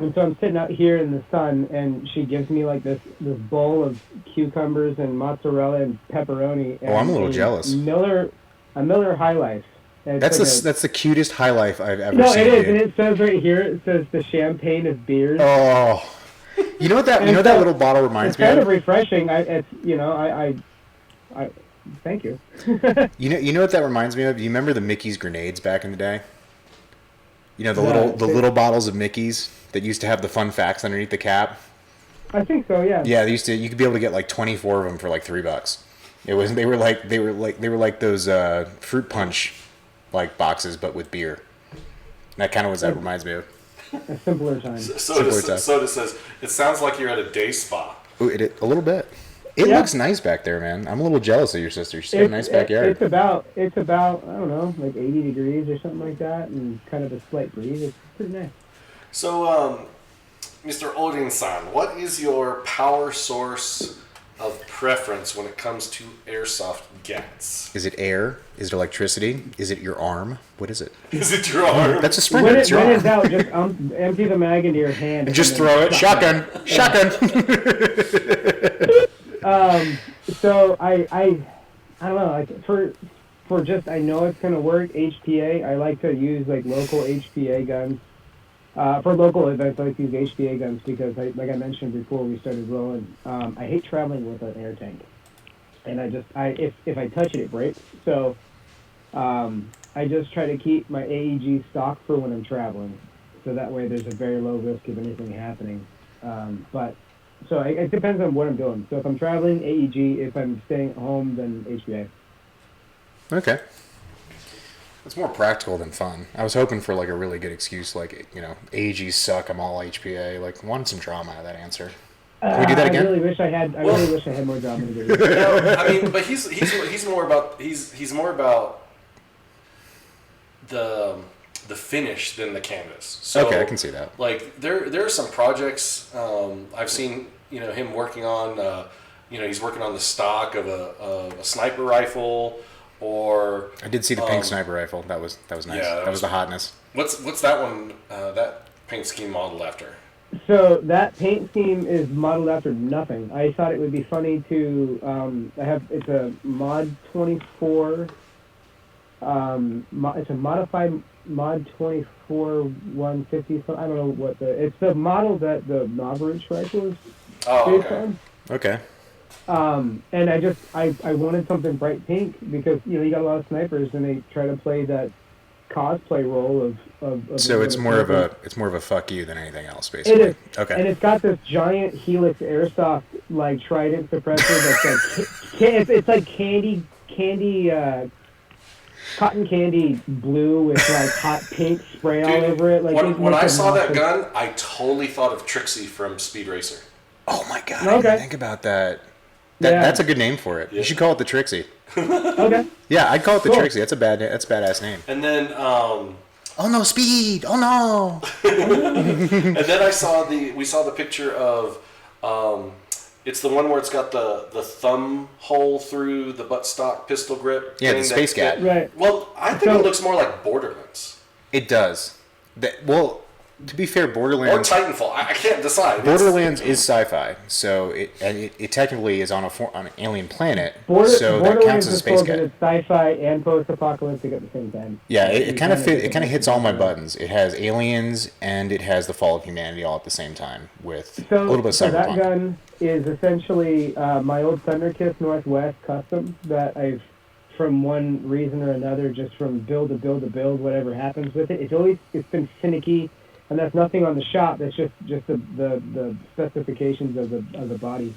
And so I'm sitting out here in the sun, and she gives me this bowl of cucumbers and mozzarella and pepperoni. And I'm a little jealous. A Miller High Life. That's the cutest High Life I've ever seen. No, it is, and it says right here. It says the champagne of beers. Oh, you know what that that little bottle reminds me of? It's kind of refreshing. I thank you. You know what that reminds me of? You remember the Mickey's grenades back in the day? You know the little bottles of Mickey's that used to have the fun facts underneath the cap. I think so. Yeah. Yeah, you could be able to get 24 of them for $3. They were like those fruit punch boxes, but with beer. And that kind of what that reminds me of. A simpler time. Soda says it sounds like you're at a day spa. Ooh, a little bit. It looks nice back there, man. I'm a little jealous of your sister. She's got a nice backyard. It's about I don't know, 80 degrees or something like that, and kind of a slight breeze. It's pretty nice. So, Mr. Odin-san, what is your power source of preference when it comes to airsoft gats? Is it air? Is it electricity? Is it your arm? What is it? Is it your arm? That's a springer. When it's out, just empty the mag into your hand. And just throw it. Shotgun. So I don't know, like for just I know it's gonna work. HPA. I like to use like local HPA guns. For local events, I like to use HPA guns because, like I mentioned before we started rolling, I hate traveling with an air tank, and if I touch it, it breaks. So I just try to keep my AEG stocked for when I'm traveling, so that way there's a very low risk of anything happening. But so it depends on what I'm doing. So if I'm traveling, AEG. If I'm staying at home, then HPA. Okay. It's more practical than fun. I was hoping for like a really good excuse, like, you know, AEGs suck, I'm all HPA. Like, wanted some drama out of that answer. Can we do that again? I really wish I had more drama to give you. I mean, but he's more about the finish than the canvas. So, okay, I can see that. Like there are some projects I've seen, you know, him working on. You know, he's working on the stock of a sniper rifle. Or I did see the pink sniper rifle. That was nice. Yeah, that was the hotness. What's that one? That paint scheme modeled after? So that paint scheme is modeled after nothing. I thought it would be funny to it's a Mod 24. It's a modified Mod 24 150. So I don't know what it's the model that the Mavericks rifle is based on. Okay. And I wanted something bright pink because, you know, you got a lot of snipers and they try to play that cosplay role of so it's more of a fuck you than anything else, basically. It is. Okay. And it's got this giant Helix Airsoft like Trident suppressor that's like it's like cotton candy blue with like hot pink spray all over it. Like when I saw that gun, I totally thought of Trixie from Speed Racer. Oh my god! I didn't think about that. That's a good name for it. Yeah. You should call it the Trixie. Okay. Yeah, I'd call it the Trixie. That's a badass name. And then oh no, speed! Oh no! And then we saw the picture of it's the one where it's got the thumb hole through the buttstock pistol grip. Yeah, the space gat. Right. Well, I think it looks more like Borderlands. It does. To be fair, Borderlands or Titanfall. I can't decide. Borderlands is sci-fi, so it technically is on an alien planet. So Borderlands that counts as a space cat. It's sci-fi and post-apocalyptic at the same time. Yeah, it kind of hits all my buttons. It has aliens and it has the fall of humanity all at the same time with a little bit of cyberpunk. So that gun is essentially my old Thunderkiss Northwest custom that I've, from one reason or another, just from build to build, whatever happens with it. It's been finicky. And that's nothing on the shop. That's just the specifications of the body,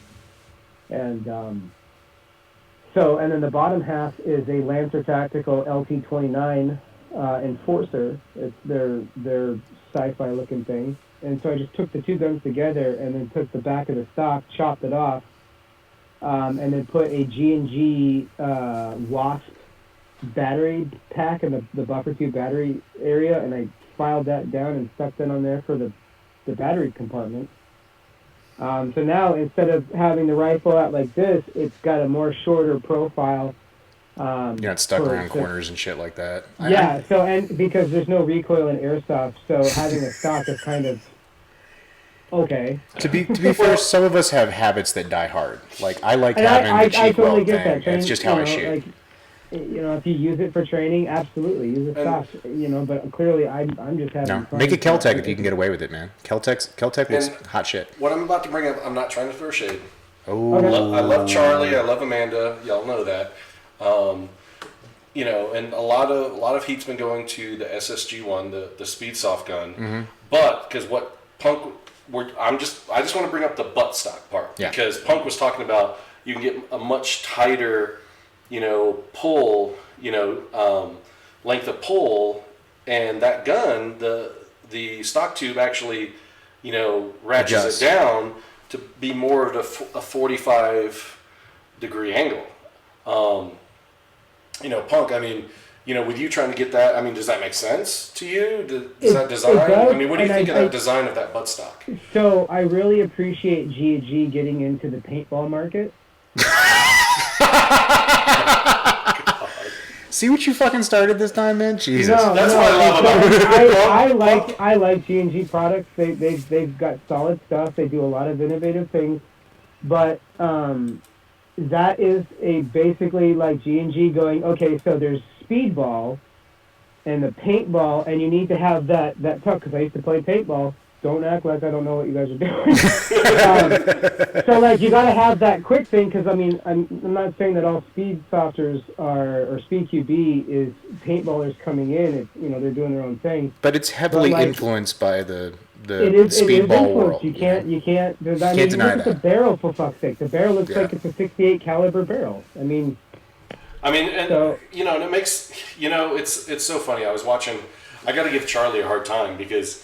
and and then the bottom half is a Lancer Tactical LT-29 Enforcer. It's their sci-fi looking thing. And so I just took the two guns together and then took the back of the stock, chopped it off, and then put a G&G Wasp battery pack in the buffer tube battery area, and I filed that down and stuck that on there for the battery compartment. So now, instead of having the rifle out like this, it's got a more shorter profile. You're not stuck around corners and shit like that. Yeah, and because there's no recoil in airsoft, so having a stock is kind of okay. To be fair, some of us have habits that die hard. Like, I like having the cheek totally weld get thing. that. It's just how I shoot. Like, you know, if you use it for training, absolutely use a stock. You know, but clearly, I'm just having fun. Make it Keltec if you can get away with it, man. Keltec looks hot shit. What I'm about to bring up, I'm not trying to throw shade. Oh, I love Charlie. I love Amanda. Y'all know that. You know, and a lot of heat's been going to the SSG-1, the Speedsoft gun. Mm-hmm. But because what Punk, I just want to bring up the buttstock part, because Punk was talking about you can get a much tighter, you know, pull, you know, length of pull, and that gun, the stock tube actually, you know, ratchets it down to be more of a 45 degree angle. You know, Punk, I mean, you know, with you trying to get that, I mean, does that make sense to you? Does that design? I mean, what do you think of that design of that buttstock? So I really appreciate G&G getting into the paintball market. See what you fucking started this time, man? Jesus. No, that's what I love about it. I like G&G products. They've got solid stuff. They do a lot of innovative things. But that is a basically like G&G going, okay, so there's speedball and the paintball, and you need to have that tuck, because I used to play paintball. Don't act like I don't know what you guys are doing. So, like, you got to have that quick thing, because, I mean, I'm not saying that all speed softers or speed QB is paintballers coming in. It's, you know, they're doing their own thing. But it's heavily But, like, influenced by the it is speedball influenced. world. You can't Can't look deny at the that. barrel, for fuck's sake. The barrel looks Yeah. like it's a 68 caliber barrel. I mean, and So- you know, and it makes, you know, it's so funny. I was watching. I got to give Charlie a hard time because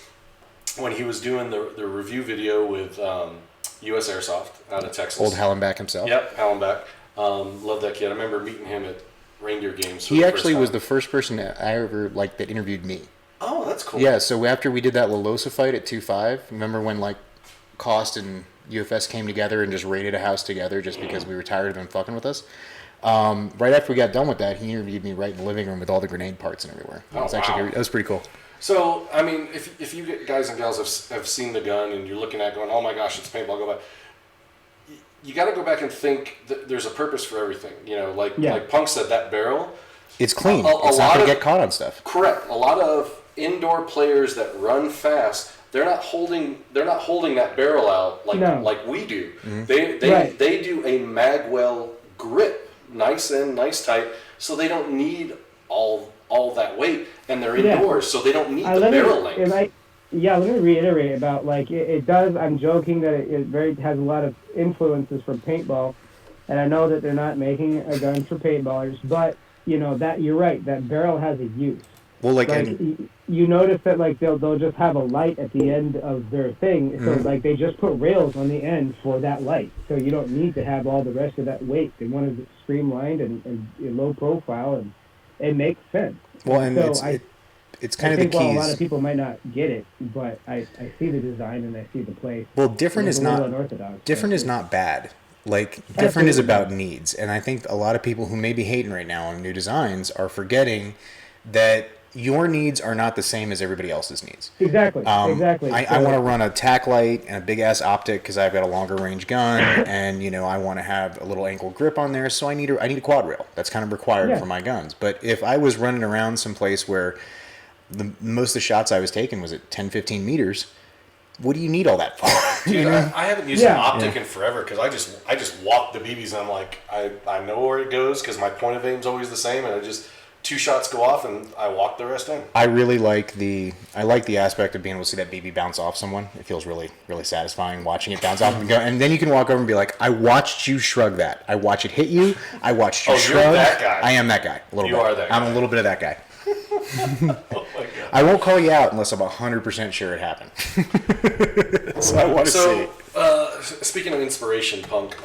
when he was doing the review video with U.S. Airsoft out of Texas, Old Hallenbach himself. Yep, Hallenbach. Love that kid. I remember meeting him at reindeer games. For He the actually first was time. the first person that I ever that interviewed me. Oh, that's cool. Yeah, so after we did that La Losa fight at 2-5, remember when like Cost and UFS came together and just raided a house together just because we were tired of them fucking with us? Right after we got done with that, he interviewed me right in the living room with all the grenade parts and everywhere. Oh, wow. That was pretty cool. So, I mean, if you guys and gals have seen the gun and you're looking at it going, oh my gosh, it's paintball, go back. You got to go back and think that there's a purpose for everything. You know, like Punk said, that barrel. It's clean. A It's not lot going to of- get caught on stuff. Correct. A lot of indoor players that run fast, they're not holding that barrel out like we do. Mm-hmm. They do a magwell grip, nice in, nice tight, so they don't need all that weight, and they're indoors, so they don't need the barrel length. let me reiterate about, like, it does, I'm joking that it has a lot of influences from paintball, and I know that they're not making a gun for paintballers, but, you know, that you're right, that barrel has a use. Well, You notice that, like, they'll just have a light at the end of their thing, so, like, they just put rails on the end for that light, so you don't need to have all the rest of that weight. They wanted it streamlined and low profile, and it makes sense. well, and so it's kind I of think the while keys. a lot of people might not get it, but I see the design and I see the place. Well, different It's is a little not unorthodox. different is not bad. Like, different is about needs, and I think a lot of people who may be hating right now on new designs are forgetting that your needs are not the same as everybody else's needs. Exactly. Exactly. I want to run a tack light and a big ass optic because I've got a longer range gun, and you know I want to have a little ankle grip on there, so I need a quad rail. That's kind of required for my guns. But if I was running around someplace where most of the shots I was taking was at 10, 15 meters, what do you need all that for? Dude, I haven't used an optic in forever because I just walk the BBs and I'm like I know where it goes because my point of aim's always the same, and I just 2 shots go off and I walk the rest in. I really like the aspect of being able to see that BB bounce off someone. It feels really, really satisfying watching it bounce off and go. And then you can walk over and be like, I watched you shrug that. I watched it hit you. I watched you shrug. You're that guy. I am that guy. A little You bit. are that guy. I'm a little bit of that guy. Oh my God. I won't call you out unless I'm 100% sure it happened. So I want to see. Speaking of inspiration, Punk,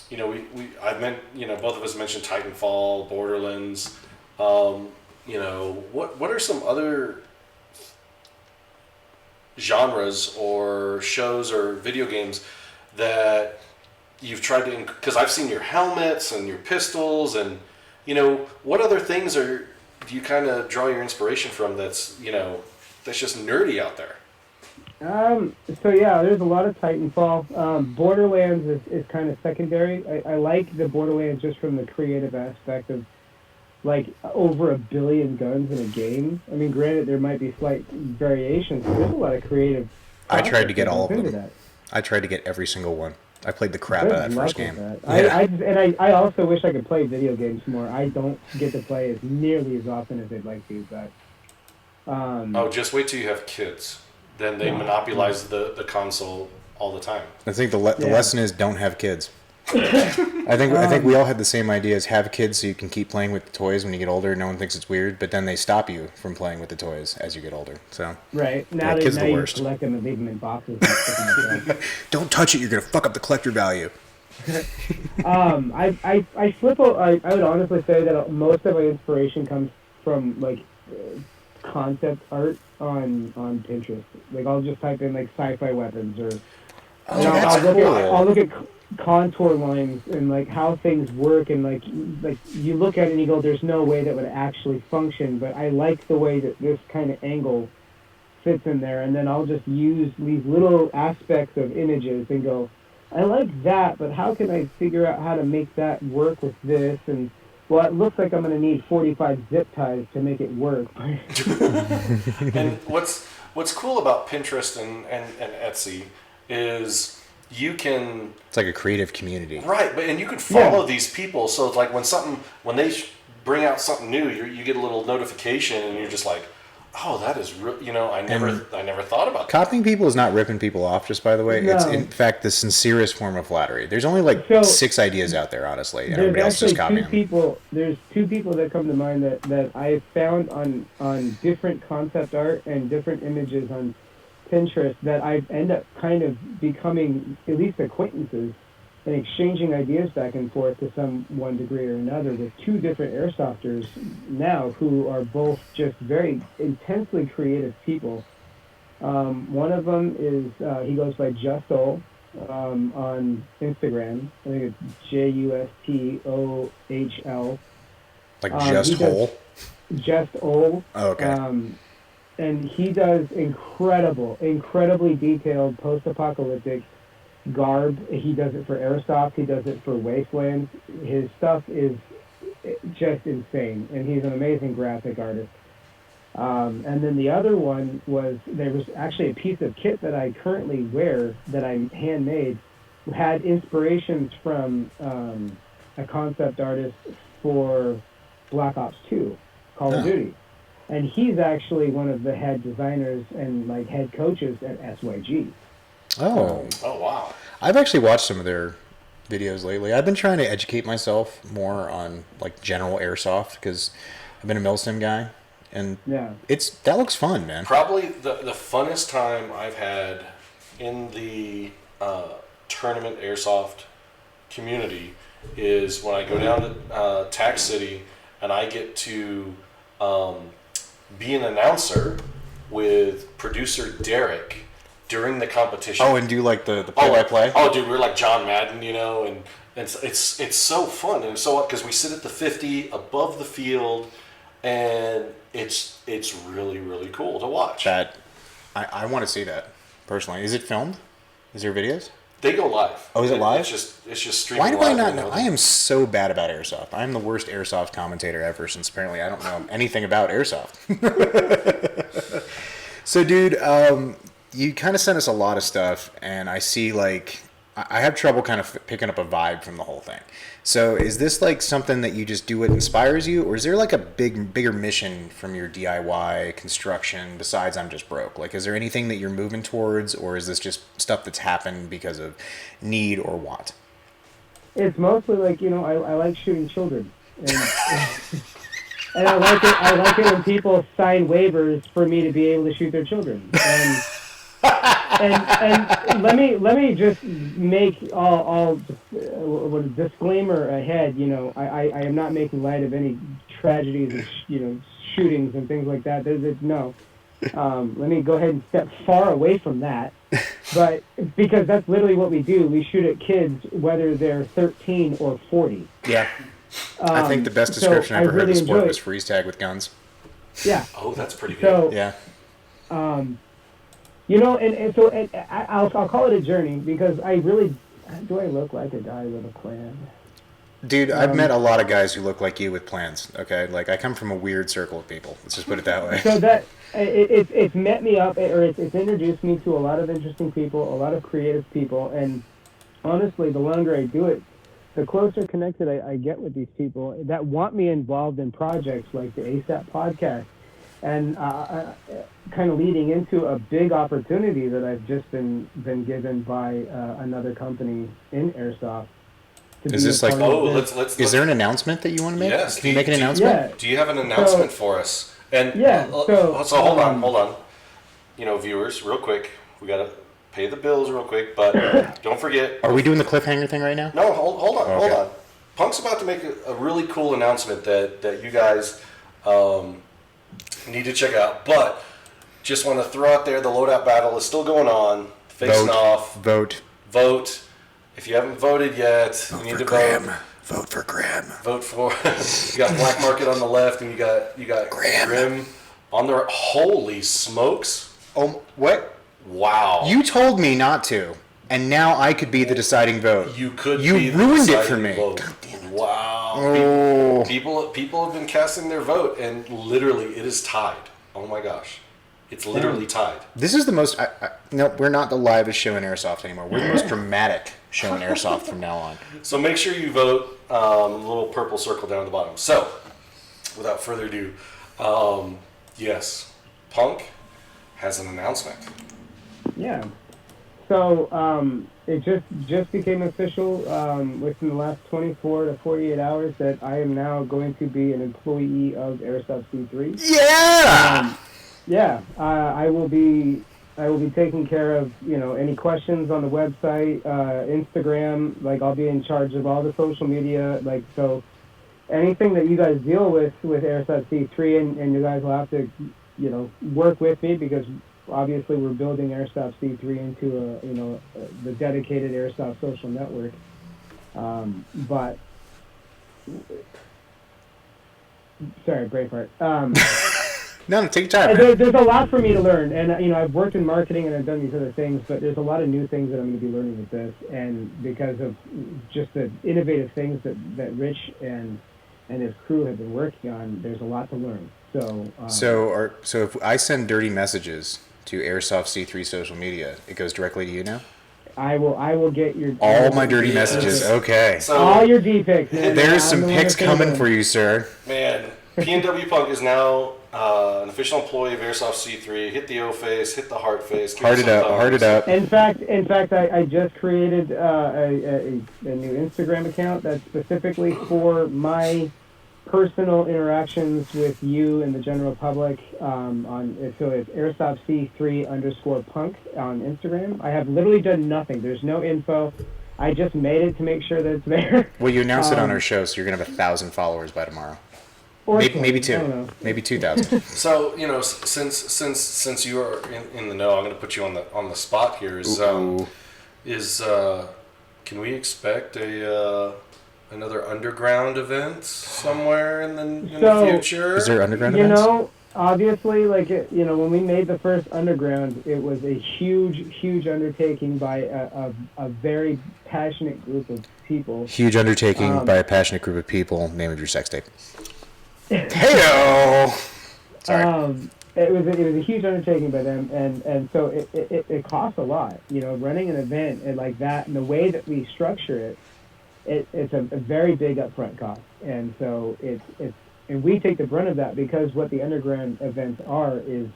you know, both of us mentioned Titanfall, Borderlands. You know, what are some other genres or shows or video games that you've tried to? Because I've seen your helmets and your pistols, and you know, what other things do you kind of draw your inspiration from? That's just nerdy out there. So yeah, there's a lot of Titanfall. Borderlands is kind of secondary. I like the Borderlands just from the creative aspect of, like, over 1 billion guns in a game. I mean, granted, there might be slight variations, but there's a lot of creative. I tried to get all of into them. that. I tried to get every single one. I played the crap Good out of that luck first with game. that. I also wish I could play video games more. I don't get to play as nearly as often as I'd like to, but Just wait till you have kids. Then they monopolize the console all the time. I think the lesson is don't have kids. I think we all had the same idea as have kids so you can keep playing with the toys when you get older. No one thinks it's weird, but then they stop you from playing with the toys as you get older. So right now, kids are the you worst. collect them and leave them in boxes. And stick them in the Don't touch it. You're gonna fuck up the collector value. I would honestly say that most of my inspiration comes from, like, concept art on Pinterest. Like, I'll just type in, like, sci-fi weapons, or I'll look at contour lines and, like, how things work, and like you look at it and you go, there's no way that would actually function, but I like the way that this kind of angle fits in there, and then I'll just use these little aspects of images and go, I like that, but how can I figure out how to make that work with this? And well, it looks like I'm going to need 45 zip ties to make it work. And what's cool about Pinterest and Etsy is you can... It's like a creative community. Right, and you could follow these people. So it's like when they bring out something new, you get a little notification and you're just like, oh, that is real. I never thought about that. Copying people is not ripping people off, just by the way. No. It's, in fact, the sincerest form of flattery. There's only like 6 ideas out there, honestly, and everybody else is just copying them. There's 2 people that come to mind that I found on different concept art and different images on Pinterest that I end up kind of becoming at least acquaintances and exchanging ideas back and forth to some one degree or another with 2 different airsofters now who are both just very intensely creative people. One of them is, he goes by Justohl on Instagram. I think it's Justohl. Like Just Hole? Justohl. Oh, okay. And he does incredibly detailed post-apocalyptic garb. He does it for Airsoft. He does it for Wastelands. His stuff is just insane, and he's an amazing graphic artist. And then the other one there was actually a piece of kit that I currently wear that I handmade, had inspirations from a concept artist for Black Ops 2, Call of Duty. And he's actually one of the head designers and like head coaches at SYG. Oh, wow. I've actually watched some of their videos lately. I've been trying to educate myself more on like general airsoft because I've been a Milsim guy, and that looks fun, man. Probably the funnest time I've had in the tournament airsoft community is when I go down to Tax City and I get to be an announcer with producer Derek during the competition. Oh, and do like the play-by-play? Oh, dude, we're like John Madden, and it's so fun, and so because we sit at the 50 above the field, and it's really, really cool to watch. That I want to see that personally. Is it filmed? Is there videos? They go live. Oh, is it live? It's just streaming. Why do live I not know? I am so bad about airsoft. I'm the worst airsoft commentator ever, since apparently I don't know anything about airsoft. So, dude, you kind of sent us a lot of stuff, and I see like I have trouble kind of picking up a vibe from the whole thing. So is this like something that you just do what inspires you, or is there like a bigger mission from your DIY construction besides I'm just broke? Like, is there anything that you're moving towards, or is this just stuff that's happened because of need or want? It's mostly like, I like shooting children. And, and I like it when people sign waivers for me to be able to shoot their children. And let me just make all a disclaimer ahead. I am not making light of any tragedies and shootings and things like that. No. Let me go ahead and step far away from that. But because that's literally what we do. We shoot at kids whether they're 13 or 40. Yeah. I think the best description I ever heard of the sport was freeze tag with guns. Yeah. Oh, that's pretty good. So, yeah. I'll call it a journey because do I look like a guy with a plan? Dude, I've met a lot of guys who look like you with plans, okay? Like, I come from a weird circle of people. Let's just put it that way. So that, it's met me up, or it's introduced me to a lot of interesting people, a lot of creative people, and honestly, the longer I do it, the closer connected I get with these people that want me involved in projects like the ASAP podcast. And kind of leading into a big opportunity that I've just been given by another company in Airsoft. Is this like? Let's. Is there an announcement that you want to make? Yes. Can you make an announcement? Yeah. Do you have an announcement for us? And So hold on. Viewers, real quick, we gotta pay the bills real quick, but don't forget. Are we doing the cliffhanger thing right now? No, hold on. Punk's about to make a really cool announcement that you guys need to check out, but just want to throw out there, the loadout battle is still going on. Facing off. Vote. If you haven't voted yet, you need to vote. Vote for Graham. Vote for. You got Black Market on the left, and you got Grim on the right. Holy smokes! Oh, what? Wow. You told me not to. And now I could be the deciding vote. You could. You be the ruined it for deciding me. vote. God damn it. Wow. Oh. People have been casting their vote, and literally it is tied. Oh my gosh, it's literally tied. This is the most. No, we're not the livest show in Airsoft anymore. We're the most dramatic show in Airsoft from now on. So make sure you vote. Little purple circle down at the bottom. So, without further ado, yes, Punk has an announcement. Yeah. So it just became official within the last 24 to 48 hours that I am now going to be an employee of Airsoft C3. Yeah. Yeah. I will be taking care of any questions on the website, Instagram. Like I'll be in charge of all the social media. Like so, anything that you guys deal with Airsoft C3, and you guys will have to work with me because. Obviously, we're building Airsoft C3 into the dedicated Airsoft social network. But sorry, brain fart. No, take your time. Man. There's a lot for me to learn, and I've worked in marketing and I've done these other things, but there's a lot of new things that I'm going to be learning with this, and because of just the innovative things that Rich and his crew have been working on, there's a lot to learn. So if I send dirty messages to Airsoft C3 social media, it goes directly to you now? I will get your all my dirty messages. Okay. So, all your D-pics, man. There's some pics coming for you, sir. Man, PNW Punk is now an official employee of Airsoft C3. Hit the O face, hit the heart face. Heart it up. In fact, I just created a new Instagram account that's specifically for my personal interactions with you and the general public so it's Airsoft C3_Punk on Instagram. I have literally done nothing. There's no info. I just made it to make sure that it's there. Well, you announced it on our show, so you're gonna have 1,000 followers by tomorrow. Or maybe 2, maybe 2,000. So since you are in the know, I'm gonna put you on the spot here. Can we expect another underground event somewhere in the future? Is there underground events? Obviously, when we made the first underground, it was a huge undertaking by a very passionate group of people. Huge undertaking by a passionate group of people. Name of your sex tape. Heyo! Sorry. It was a huge undertaking by them, and so it costs a lot. Running an event and like that, and the way that we structure it. It's a very big upfront cost, and so and we take the brunt of that because what the underground events are is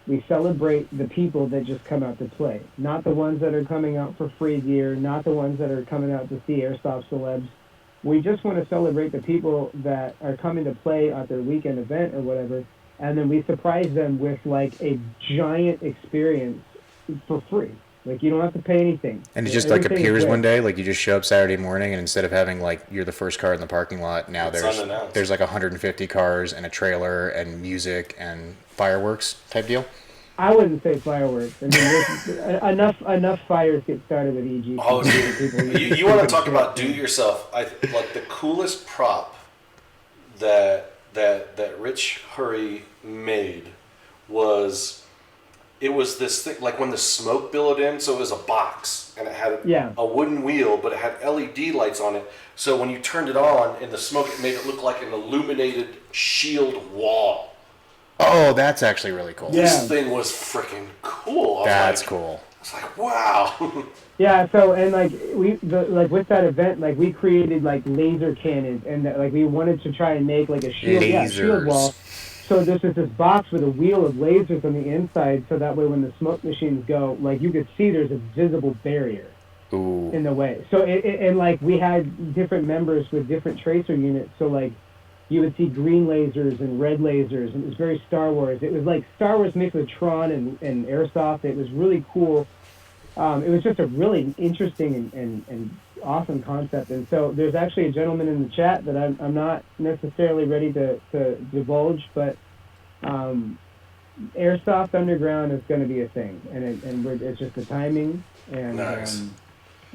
we celebrate the people that just come out to play, not the ones that are coming out for free gear, not the ones that are coming out to see Airsoft celebs. We just want to celebrate the people that are coming to play at their weekend event or whatever, and then we surprise them with like a giant experience for free. Like, you don't have to pay anything. And it just, appears one day, like, you just show up Saturday morning, and instead of having, you're the first car in the parking lot, now there's 150 cars and a trailer and music and fireworks type deal? I wouldn't say fireworks. I mean, enough fires get started with EG. Oh, dude. You want to talk about do-it-yourself. The coolest prop that Rich Hurry made was... It was this thing, like when the smoke billowed in, so it was a box, and it had a wooden wheel, but it had LED lights on it. So when you turned it on, in the smoke, it made it look like an illuminated shield wall. Oh, that's actually really cool. This thing was freaking cool. That's cool. I was like, wow. Yeah, so, and with that event, we created laser cannons, and we wanted to try and make a shield wall. So this is this box with a wheel of lasers on the inside, so that way when the smoke machines go, you could see there's a visible barrier in the way. So we had different members with different tracer units. So you would see green lasers and red lasers, and it was very Star Wars. It was like Star Wars mixed with Tron and Airsoft. It was really cool. It was just a really interesting and awesome concept. And so there's actually a gentleman in the chat that I'm not necessarily ready to divulge, but Airsoft Underground is going to be a thing, and it's just the timing. And nice.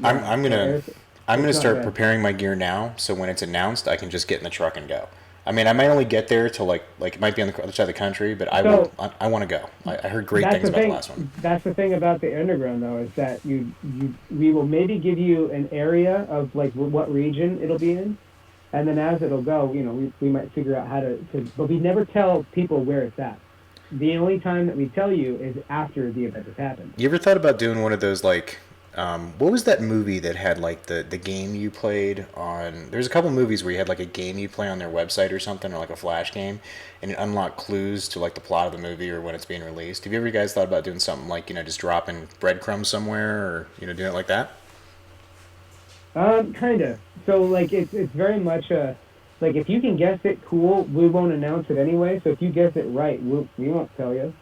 I'm gonna start preparing my gear now, so when it's announced, I can just get in the truck and go. I mean, I might only get there to like it might be on the other side of the country, but I want to go. I heard great things about the last one. That's the thing about the underground, though, is that we will maybe give you an area of like what region it'll be in, and then as it'll go, you know, we might figure out how to. But we never tell people where it's at. The only time that we tell you is after the event has happened. You ever thought about doing one of those like? What was that movie that had like the game you played on? There's a couple movies where you had like a game you play on their website or something, or like a flash game, and it unlocked clues to like the plot of the movie or when it's being released. Have you ever guys thought about doing something like, you know, just dropping breadcrumbs somewhere, or, you know, doing it like that? Kind of. So like it's very much like if you can guess it, cool. We won't announce it anyway. So if you guess it right, we won't tell you.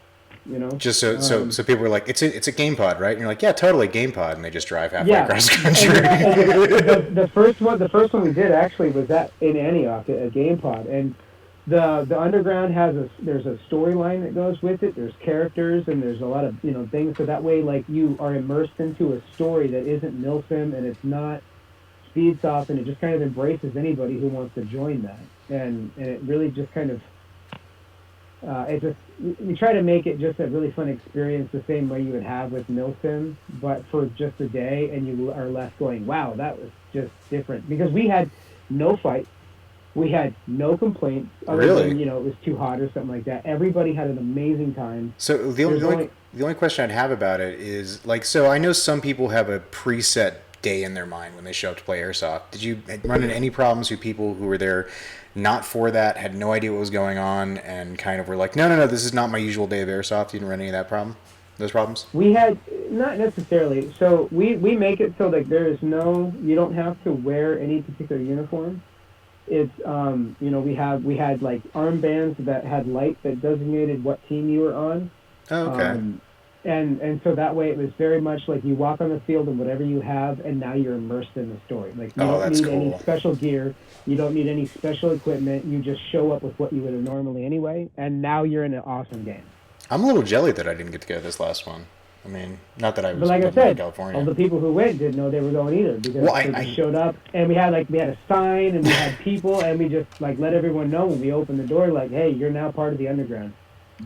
You know, just so people were like, it's a game pod, right? And you're like, yeah, totally game pod, and they just drive halfway across the country. The first one we did actually was in Antioch, a game pod, and the underground there's a storyline that goes with it. There's characters and there's a lot of, you know, things, so that way like you are immersed into a story that isn't milsim and it's not speed soft, and it just kind of embraces anybody who wants to join that, and it really just kind of. We try to make it just a really fun experience, the same way you would have with Milsim, but for just a day, and you are left going, wow, that was just different. Because we had no fight, we had no complaints, other than, you know, it was too hot or something like that. Everybody had an amazing time. So the only question I'd have about it is, like, so I know some people have a preset day in their mind when they show up to play Airsoft. Did you run into any problems with people who were there not for that, had no idea what was going on, and kind of were like, no, this is not my usual day of Airsoft? You didn't run any of those problems? We had, not necessarily. So we make it so that there is you don't have to wear any particular uniform. It's, you know, we had like armbands that had light that designated what team you were on. Oh, okay. And so that way it was very much like you walk on the field and whatever you have, and now you're immersed in the story. Like you don't need any special gear, you don't need any special equipment. You just show up with what you would have normally anyway, and now you're in an awesome game. I'm a little jelly that I didn't get to go this last one. I mean, not that I was. But like I said, California. all the people who went didn't know they were going either, because they just showed up, and we had a sign, and we had people, and we just like let everyone know when we opened the door, like, hey, you're now part of the underground.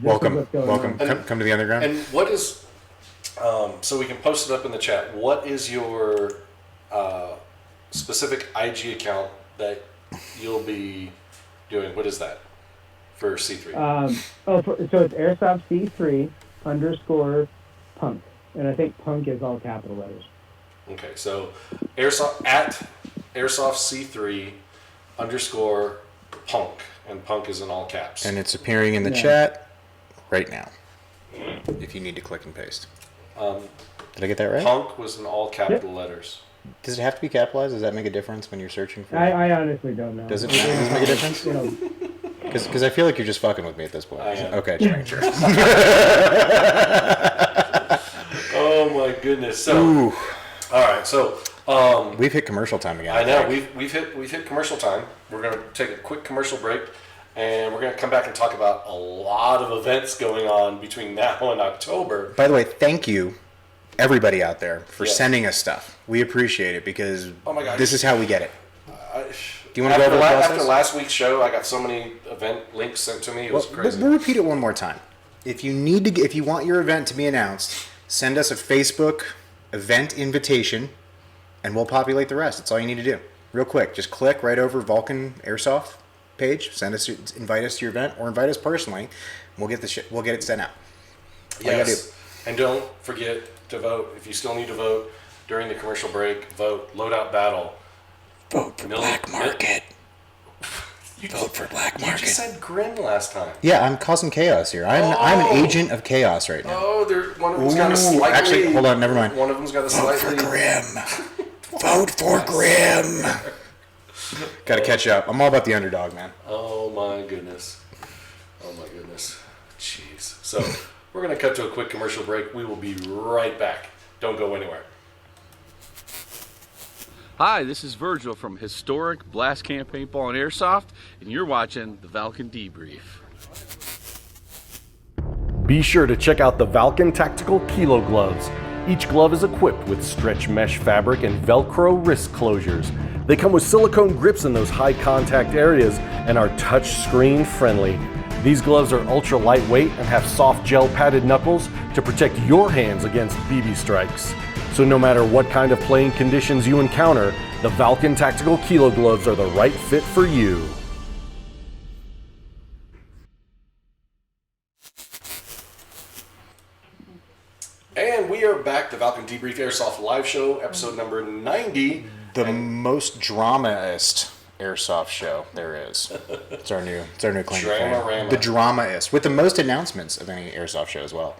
Welcome. Come to the underground. And what is, so we can post it up in the chat. What is your specific IG account that you'll be doing? What is that for C3? So it's Airsoft C3 _ Punk, and I think Punk is all capital letters. Okay, so Airsoft at Airsoft C3 _ Punk, and Punk is in all caps. And it's appearing in the chat right now, if you need to click and paste. Did I get that right? Punk was in all capital letters. Does it have to be capitalized? Does that make a difference when you're searching for? I honestly don't know. Does it make a difference? Because I feel like you're just fucking with me at this point. Okay, sure. Oh my goodness. So, all right. So we've hit commercial time again. I know we've hit commercial time. We're gonna take a quick commercial break. And we're going to come back and talk about a lot of events going on between now and October. By the way, thank you, everybody out there, for sending us stuff. We appreciate it, because this is how we get it. Do you want to go over the process? After last week's show, I got so many event links sent to me. It was crazy. We'll repeat it one more time. If you want your event to be announced, send us a Facebook event invitation, and we'll populate the rest. That's all you need to do. Real quick, just click right over Valken Airsoft page, invite us to your event, or invite us personally. We'll get it sent out. Yes, and don't forget to vote. If you still need to vote during the commercial break, vote Loadout Battle. Vote for Black Market. Vote for Black Market. You just said Grim last time. Yeah, I'm causing chaos here. I'm an agent of chaos right now. Oh, one of them's got a slightly. Actually, hold on, never mind. One of them's got a slightly. Vote for Grim. Vote for Grim. Got to catch up. I'm all about the underdog, man. Oh my goodness. Jeez. So we're going to cut to a quick commercial break. We will be right back. Don't go anywhere. Hi, this is Virgil from Historic Blast Camp Paintball and Airsoft, and you're watching the Valken Debrief. Be sure to check out the Valken Tactical Kilo Gloves. Each glove is equipped with stretch mesh fabric and Velcro wrist closures. They come with silicone grips in those high contact areas and are touch screen friendly. These gloves are ultra lightweight and have soft gel padded knuckles to protect your hands against BB strikes. So no matter what kind of playing conditions you encounter, the Valken Tactical Kilo gloves are the right fit for you. And we are back, the Valken Debrief Airsoft live show, episode number 90. The most dramaist airsoft show there is. It's our new claim to fame. Dramarama. The dramaist, with the most announcements of any airsoft show as well.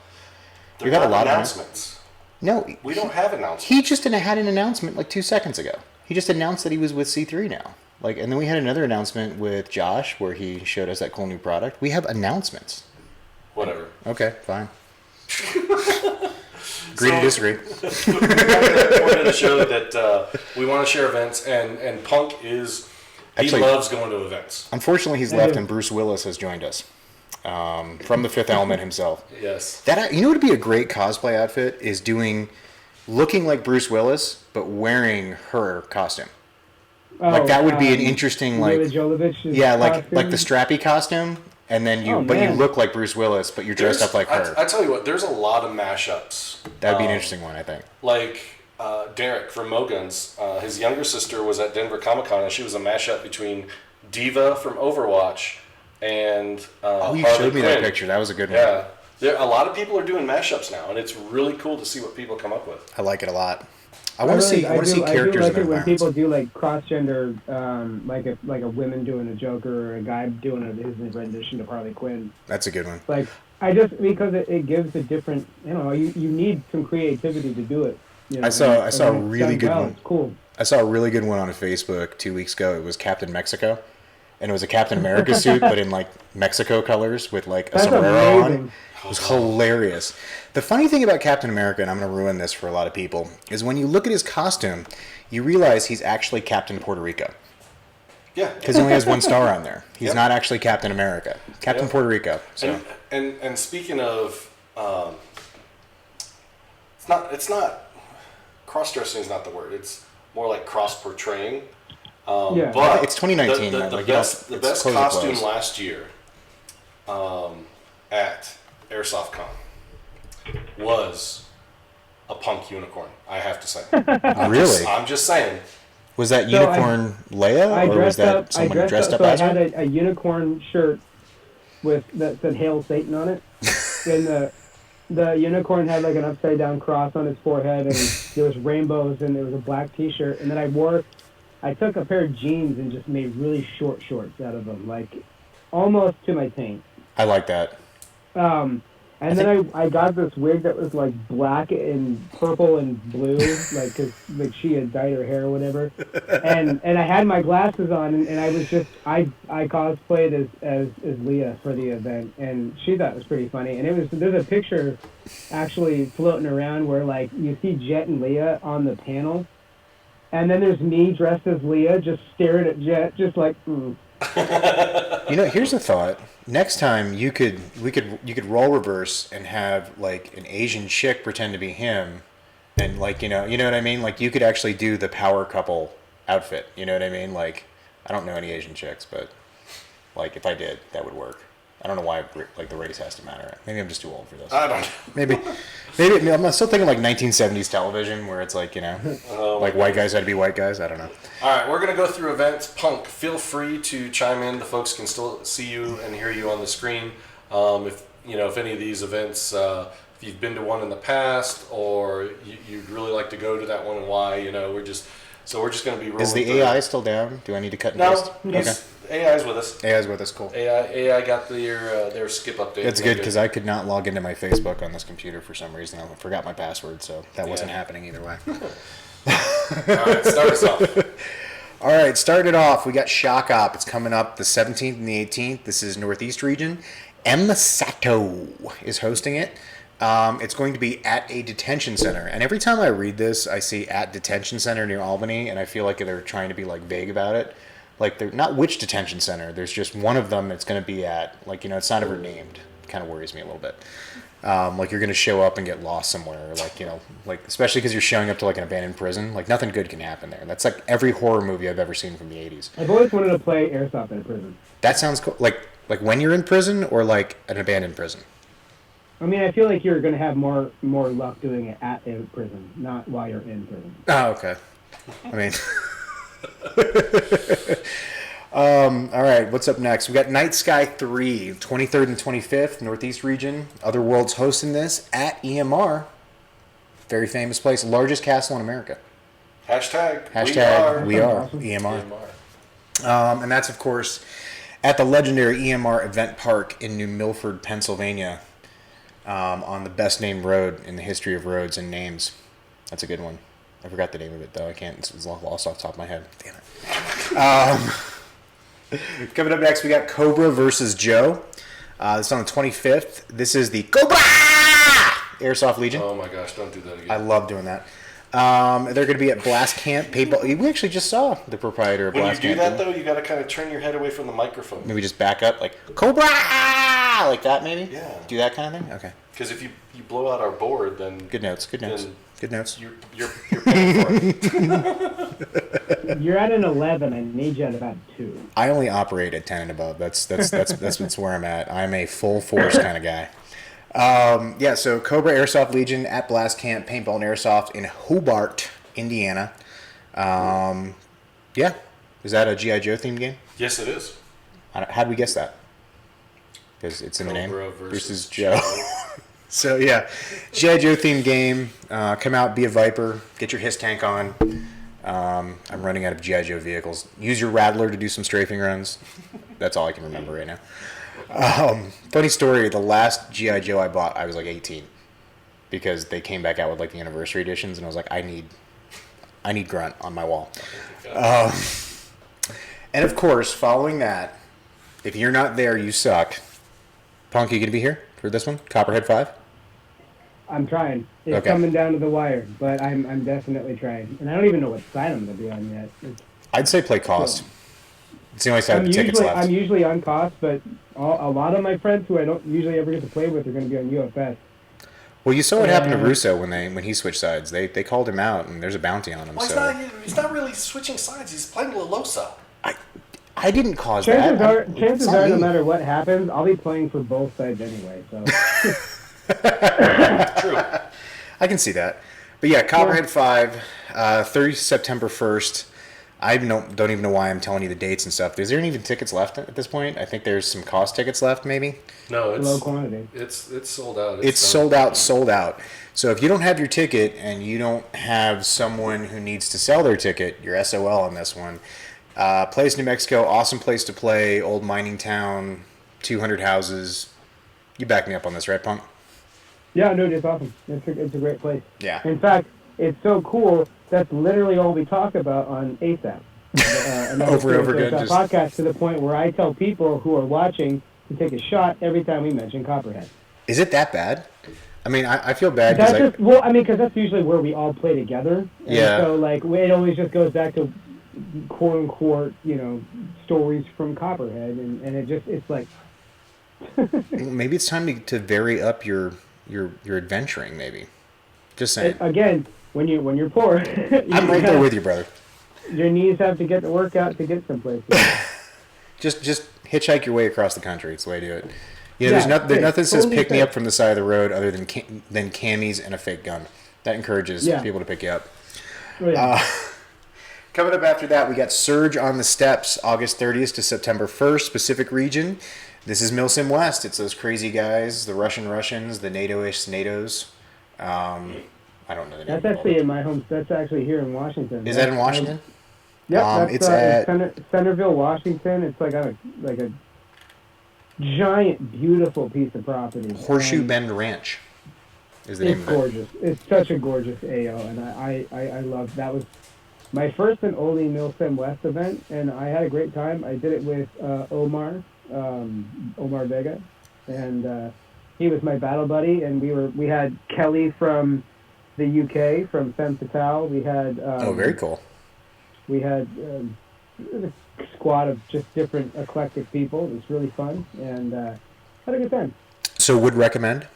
They're We've had a not lot of announcements. No, We don't have announcements. he just had an announcement like 2 seconds ago. He just announced that he was with C3 now. And then we had another announcement with Josh where he showed us that cool new product. We have announcements. Whatever. Okay, fine. Agree to disagree. We got to that point of the show that we want to share events, and Punk is, he Actually, loves going to events. Unfortunately, he's left, and Bruce Willis has joined us from the Fifth Element himself. Yes. That, you know what would be a great cosplay outfit is looking like Bruce Willis but wearing her costume. That would be an interesting Mila Jovovich's like the strappy costume, and then you look like Bruce Willis but you're dressed up like her. I tell you what, there's a lot of mashups. That'd be an interesting one, I think. Like Derek from Moguns, his younger sister was at Denver Comic Con, and she was a mashup between Diva from Overwatch and you Harley showed me that Quinn. picture. That was a good one. Yeah, a lot of people are doing mashups now, and it's really cool to see what people come up with. I like it a lot. I want to see characters I do like in it when environments. people do like cross-gender, like a woman doing a Joker or a guy doing his rendition of Harley Quinn. That's a good one. Like because it gives a different, you need some creativity to do it. I saw a really good one. It's cool. I saw a really good one on Facebook 2 weeks ago. It was Captain Mexico, and it was a Captain America suit, but in like Mexico colors with like a That's sombrero amazing. on. It was hilarious. The funny thing about Captain America, and I'm going to ruin this for a lot of people, is when you look at his costume, you realize he's actually Captain Puerto Rico. Yeah. Because he only has one star on there. He's not actually Captain America. Captain Puerto Rico. So. And speaking of, it's not cross-dressing is not the word. It's more like cross-portraying. But it's 2019. The best costume last year at Airsoft Con was a Punk unicorn, I have to say. Really? I'm just saying. Was that unicorn Leia, or was that someone dressed up as her? I had a unicorn shirt that said "Hail Satan" on it, and the unicorn had like an upside down cross on his forehead, and there was rainbows, and there was a black T-shirt, and then I took a pair of jeans and just made really short shorts out of them, like almost to my taint. I like that. And then I got this wig that was like black and purple and blue, cause she had dyed her hair or whatever. And I had my glasses on, and I was just I cosplayed as Leah for the event, and she thought it was pretty funny. And there's a picture actually floating around where like you see Jet and Leah on the panel, and then there's me dressed as Leah just staring at Jet, just like. Here's a thought. Next time you could role reverse and have like an Asian chick pretend to be him, and like you know what I mean. Like you could actually do the power couple outfit. You know what I mean? Like I don't know any Asian chicks, but like if I did, that would work. I don't know why like the race has to matter. Maybe I'm just too old for this. I don't. Maybe I'm still thinking like 1970s television where it's like like white guys had to be white guys. I don't know. All right, we're going to go through events. Punk, feel free to chime in. The folks can still see you and hear you on the screen. If any of these events, if you've been to one in the past or you'd really like to go to that one and why, we're just going to be rolling. Is the through. AI still down? Do I need to cut and paste? No, AI's with us. AI's with us, cool. AI got their skip update. It's good because I could not log into my Facebook on this computer for some reason. I forgot my password, so that wasn't happening either way. All right, start us off. All right, start it off. We got Shock Op. It's coming up the 17th and the 18th. This is Northeast region. Emma Sato is hosting it. It's going to be at a detention center. And every time I read this, I see at detention center near Albany, and I feel like they're trying to be like vague about it. Like they're not which detention center. There's just one of them that's going to be at. Like it's not ever named. It kind of worries me a little bit. Like you're gonna show up and get lost somewhere, like like especially because you're showing up to like an abandoned prison. Like nothing good can happen there. That's like every horror movie I've ever seen from the '80s. I've always wanted to play airsoft in a prison. That sounds cool. Like when you're in prison or like an abandoned prison. I mean, I feel like you're going to have more luck doing it at a prison, not while you're in prison. Oh, okay. I mean, all right. What's up next? We got Night Sky 3, 23rd and 25th, Northeast region. Other Worlds hosting this at EMR. Very famous place, largest castle in America. Hashtag we are EMR. And that's of course at the legendary EMR Event Park in New Milford, Pennsylvania. On the best named road in the history of roads and names. That's a good one. I forgot the name of it, though. I can't. It's lost off the top of my head. Damn it. Coming up next, we got Cobra versus Joe. This is on the 25th. This is the Cobra Airsoft Legion. Oh, my gosh. Don't do that again. I love doing that. They're going to be at Blast Camp Paintball. We actually just saw the proprietor of Blast Camp. When you do that, though, you got to kind of turn your head away from the microphone. Maybe just back up, like, Cobra! Like that, maybe? Yeah. Do that kind of thing? Okay. Because if you blow out our board, then... Good notes. Good notes. You're paying for it. You're at an 11. I need you at about 2. I only operate at 10 and above. That's where I'm at. I'm a full force kind of guy. So Cobra Airsoft Legion at Blast Camp Paintball and Airsoft in Hobart, Indiana. Is that a G.I. Joe themed game? Yes, it is. How do we guess that? Because it's in Cobra the name versus Joe. So yeah, G.I. Joe themed game. Come out, be a Viper, get your HISS tank on. I'm running out of G.I. Joe vehicles. Use your Rattler to do some strafing runs. That's all I can remember right now. Funny story, the last G.I. Joe I bought, I was like 18. Because they came back out with like the anniversary editions, and I was like, I need Grunt on my wall. And of course, following that, if you're not there, you suck. Punk, you gonna be here for this one? Copperhead 5? I'm trying. It's Okay. coming down to the wire, but I'm definitely trying. And I don't even know what side I'm going to be on yet. I'd say play cost. It's the only side with tickets left. I'm usually on cost, but a lot of my friends who I don't usually ever get to play with are going to be on UFS. Well, you saw what happened to Russo when he switched sides. They called him out, and there's a bounty on him. Well, so he's not really switching sides. He's playing La Losa. I didn't cause Chances that. Chances are, no matter what happens, I'll be playing for both sides anyway. So True. I can see that. But yeah, Copperhead 5, 30 September 1st. I don't even know why I'm telling you the dates and stuff. Is there even tickets left at this point? I think there's some cost tickets left, maybe. No, it's low quantity. It's sold out. It's sold out. So if you don't have your ticket and you don't have someone who needs to sell their ticket, you're SOL on this one. Place New Mexico, awesome place to play, old mining town, 200 houses. You back me up on this, right, Punk? Yeah, no, it's awesome. It's a great place. Yeah. In fact, it's so cool. That's literally all we talk about on ASAP. Over and over again. Just podcast to the point where I tell people who are watching to take a shot every time we mention Copperhead. Is it that bad? I mean, I feel bad That's because because that's usually where we all play together. And Yeah. So like, it always just goes back to quote unquote, stories from Copperhead, and it's like. maybe it's time to vary up your adventuring. Maybe. Just saying. Again, when you're poor, I'm right there with you, brother. Your knees have to get the workout to get someplace. Just hitchhike your way across the country. It's the way to do it. There's nothing that says totally pick me fair. up from the side of the road other than camis and a fake gun. That encourages people to pick you up. Oh, yeah. Coming up after that, we got Surge on the Steps, August 30th to September 1st, Pacific region. This is Milsim West. It's those crazy guys, the Russians, the NATO-ish NATOs. I don't know the name. That's actually in my home. That's actually here in Washington. Is that in Washington? Yep, it's that's at Centerville, Washington. It's like a giant, beautiful piece of property. Horseshoe Bend Ranch is the name It's of it. gorgeous. It's such a gorgeous AO, and I love that. Was my first and only Milsim West event, and I had a great time. I did it with Omar Vega, and he was my battle buddy, and we had Kelly from the UK, from Femme Fatale. We had very cool. We had a squad of just different eclectic people. It was really fun, and had a good time. So would recommend?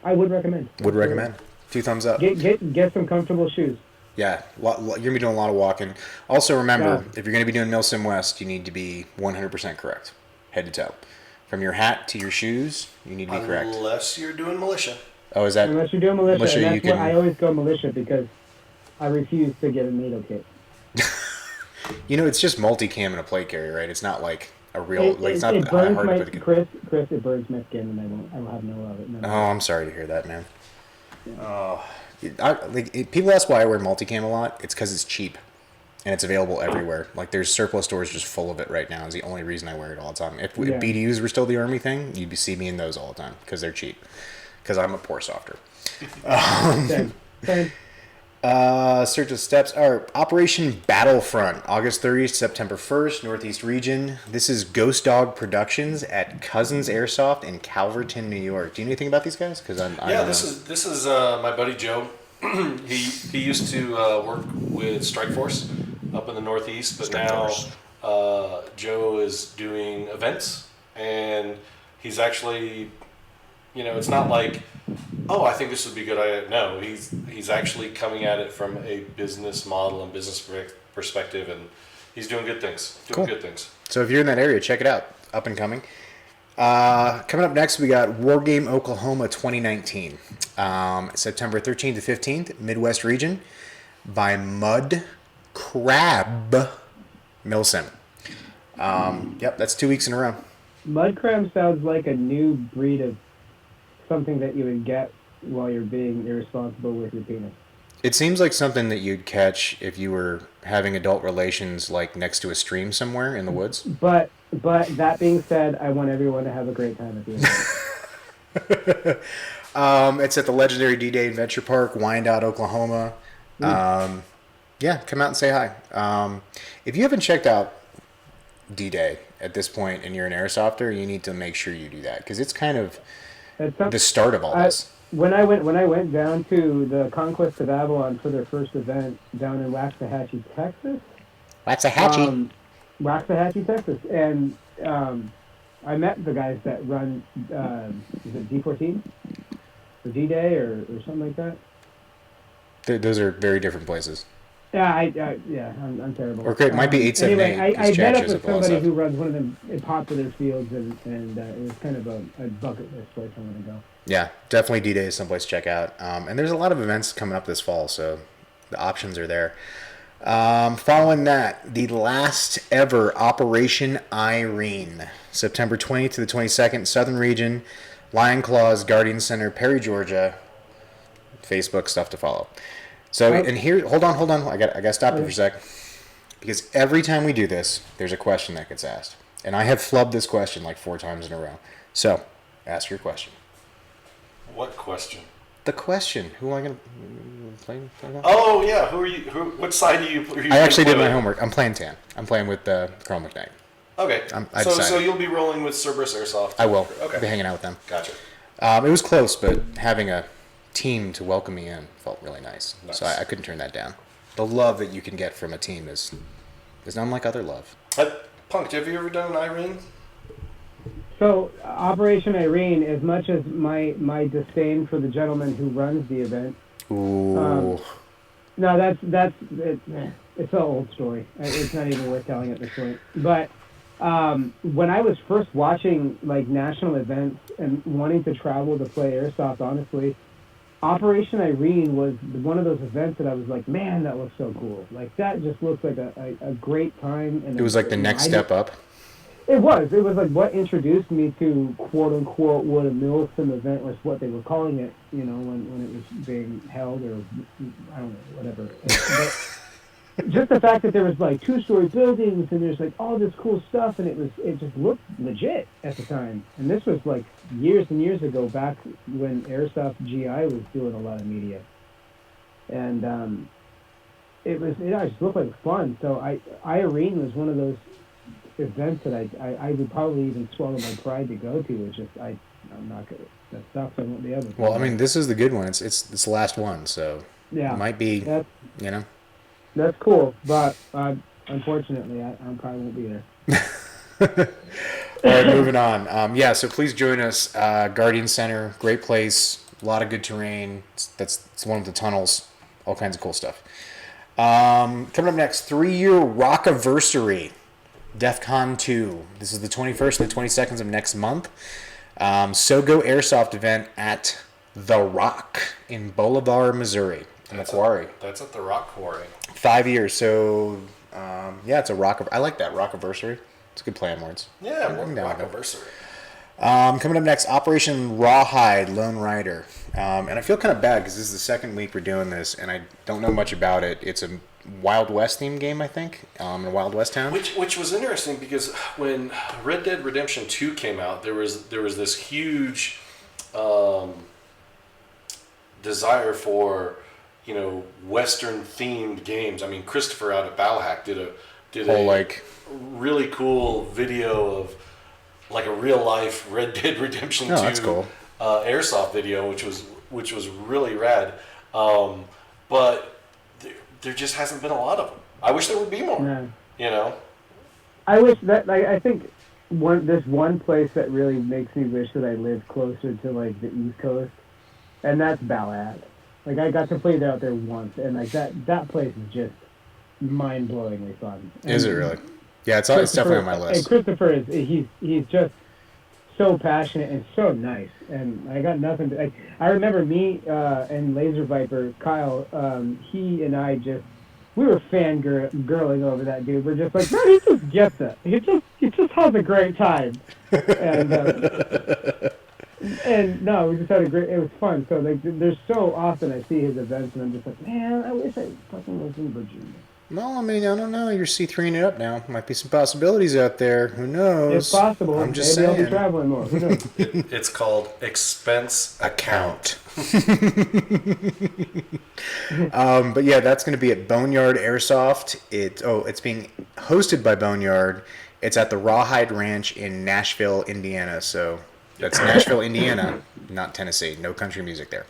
I would recommend. Would recommend. 2 thumbs up. Get some comfortable shoes. Yeah, you're going to be doing a lot of walking. Also, remember, if you're going to be doing Milsim West, you need to be 100% correct, head to toe. From your hat to your shoes, you need to be correct. Unless you're doing militia. Oh, is that? Unless you're doing militia, and that's you why I always go militia, because I refuse to get a NATO kit. It's just multicam and a plate carrier, right? It's not like a real. It's not it burns hard my to put Chris. It burns my skin, and I will have no of it. Oh, I'm sorry to hear that, man. Yeah. Oh, people ask why I wear multicam a lot. It's because it's cheap, and it's available everywhere. Like there's surplus stores just full of it right now. Is the only reason I wear it all the time. If BDUs were still the Army thing, you'd see me in those all the time because they're cheap. Because I'm a poor softer. Same. Search of steps are Operation Battlefront, August 30th, September 1st, Northeast Region. This is Ghost Dog Productions at Cousins Airsoft in Calverton, New York. Do you know anything about these guys? Because This is my buddy Joe. he used to work with Strikeforce up in the Northeast, but now Joe is doing events, and he's actually, it's not like, I think this would be good. No, he's actually coming at it from a business model and business perspective, and he's doing good things. Good things. So if you're in that area, check it out. Up and coming. Coming up next, we got Wargame Oklahoma 2019, September 13th to 15th, Midwest Region, by Mud Crab Milsim. Yep, that's 2 weeks in a row. Mud crab sounds like a new breed of something that you would get while you're being irresponsible with your penis. It seems like something that you'd catch if you were having adult relations, like next to a stream somewhere in the woods. But that being said, I want everyone to have a great time at the event. It's at the legendary D-Day Adventure Park, Wyandotte, Oklahoma. Yeah, come out and say hi. If you haven't checked out D-Day at this point and you're an airsofter, you need to make sure you do that, because it's kind of the start of all this. When I went down to the Conquest of Avalon for their first event down in Waxahachie, Texas. Waxahachie, Texas, and I met the guys that run is it D14 or D-Day or something like that. Those are very different places. Yeah, I'm terrible. Or it might be 878. Anyway, I met up with somebody who runs one of them popular fields, and it was kind of a bucket list place I want to go. Yeah, definitely D-Day is someplace to check out. And there's a lot of events coming up this fall, so the options are there. Following that, the last ever Operation Irene, September 20th to the 22nd, Southern Region, Lion Claws, Guardian Center, Perry, Georgia. Facebook stuff to follow. So, and here, hold on. I got to stop you for a sec. Because every time we do this, there's a question that gets asked. And I have flubbed this question like 4 times in a row. So, ask your question. What question? The question. Who am I going to play? Oh, yeah. Who are you? Which side are you? I actually did my homework. I'm playing Tan. I'm playing with Carl McKnight. Okay. So you'll be rolling with Cerberus Airsoft? I will. Okay. I'll be hanging out with them. Gotcha. It was close, but having a team to welcome me in felt really nice. So I couldn't turn that down. The love that you can get from a team is unlike other love. Punk, have you ever done an Irene? So Operation Irene, as much as my disdain for the gentleman who runs the event. Ooh. No, it's an old story. It's not even worth telling at this point. But when I was first watching like national events and wanting to travel to play airsoft, honestly, Operation Irene was one of those events that I was like, man, that looks so cool. Like that just looks like a great time. And it was like the next step up. It was like what introduced me to quote unquote what a Milsim event was, what they were calling it, when it was being held, or I don't know, whatever. But just the fact that there was like 2-story buildings and there's like all this cool stuff, and it just looked legit at the time. And this was like years and years ago, back when Airsoft GI was doing a lot of media. And it just looked like fun. So Irene was one of those events that I would probably even swallow my pride to go to. It's just I'm not good. That sucks. I won't be able to. Well, I mean, this is the good one. It's the last one, so yeah, it might be. That's cool, but unfortunately, I probably won't be there. All right, moving on. So please join us. Guardian Center, great place. A lot of good terrain. It's one of the tunnels. All kinds of cool stuff. Coming up next, 3-year Rockiversary. DEF CON 2. This is the 21st and the 22nd of next month. SoGo Airsoft event at The Rock in Bolivar, Missouri. In the quarry. That's at the Rock Quarry. 5 years. So, it's a rock. I like that, Rockiversary. It's a good play on words. Yeah, Rockiversary. Coming up next, Operation Rawhide Lone Rider. And I feel kind of bad because this is the second week we're doing this, and I don't know much about it. It's a Wild West themed game, I think, in a Wild West town. Which was interesting because when Red Dead Redemption 2 came out, there was this huge desire for, Western themed games. I mean, Christopher out at Ballahack did a really cool video of like a real life Red Dead Redemption 2 that's cool. Airsoft video, which was really rad. But there just hasn't been a lot of them. I wish there would be more. No. I wish that I think there's one place that really makes me wish that I lived closer to like the East Coast, and that's Ballahat. Like I got to play out there once, and like that place is just mind-blowingly fun. Is it really? Yeah, it's definitely on my list. And Christopher he's just so passionate and so nice, and I got nothing to. I remember me and Laser Viper Kyle. He and I we were fangirling over that dude. We're just like, man, he just gets it. He just has a great time, and no, we just had it was fun. So like, there's so often I see his events, and I'm just like, man, I wish I fucking was in Virginia. Well, I mean, I don't know. You're C3ing it up now. Might be some possibilities out there. Who knows? It's possible. I'm just Maybe saying. I'll be traveling more. Who knows? It's called expense account. But yeah, that's going to be at Boneyard Airsoft. It's being hosted by Boneyard. It's at the Rawhide Ranch in Nashville, Indiana. So that's Nashville, Indiana, not Tennessee. No country music there.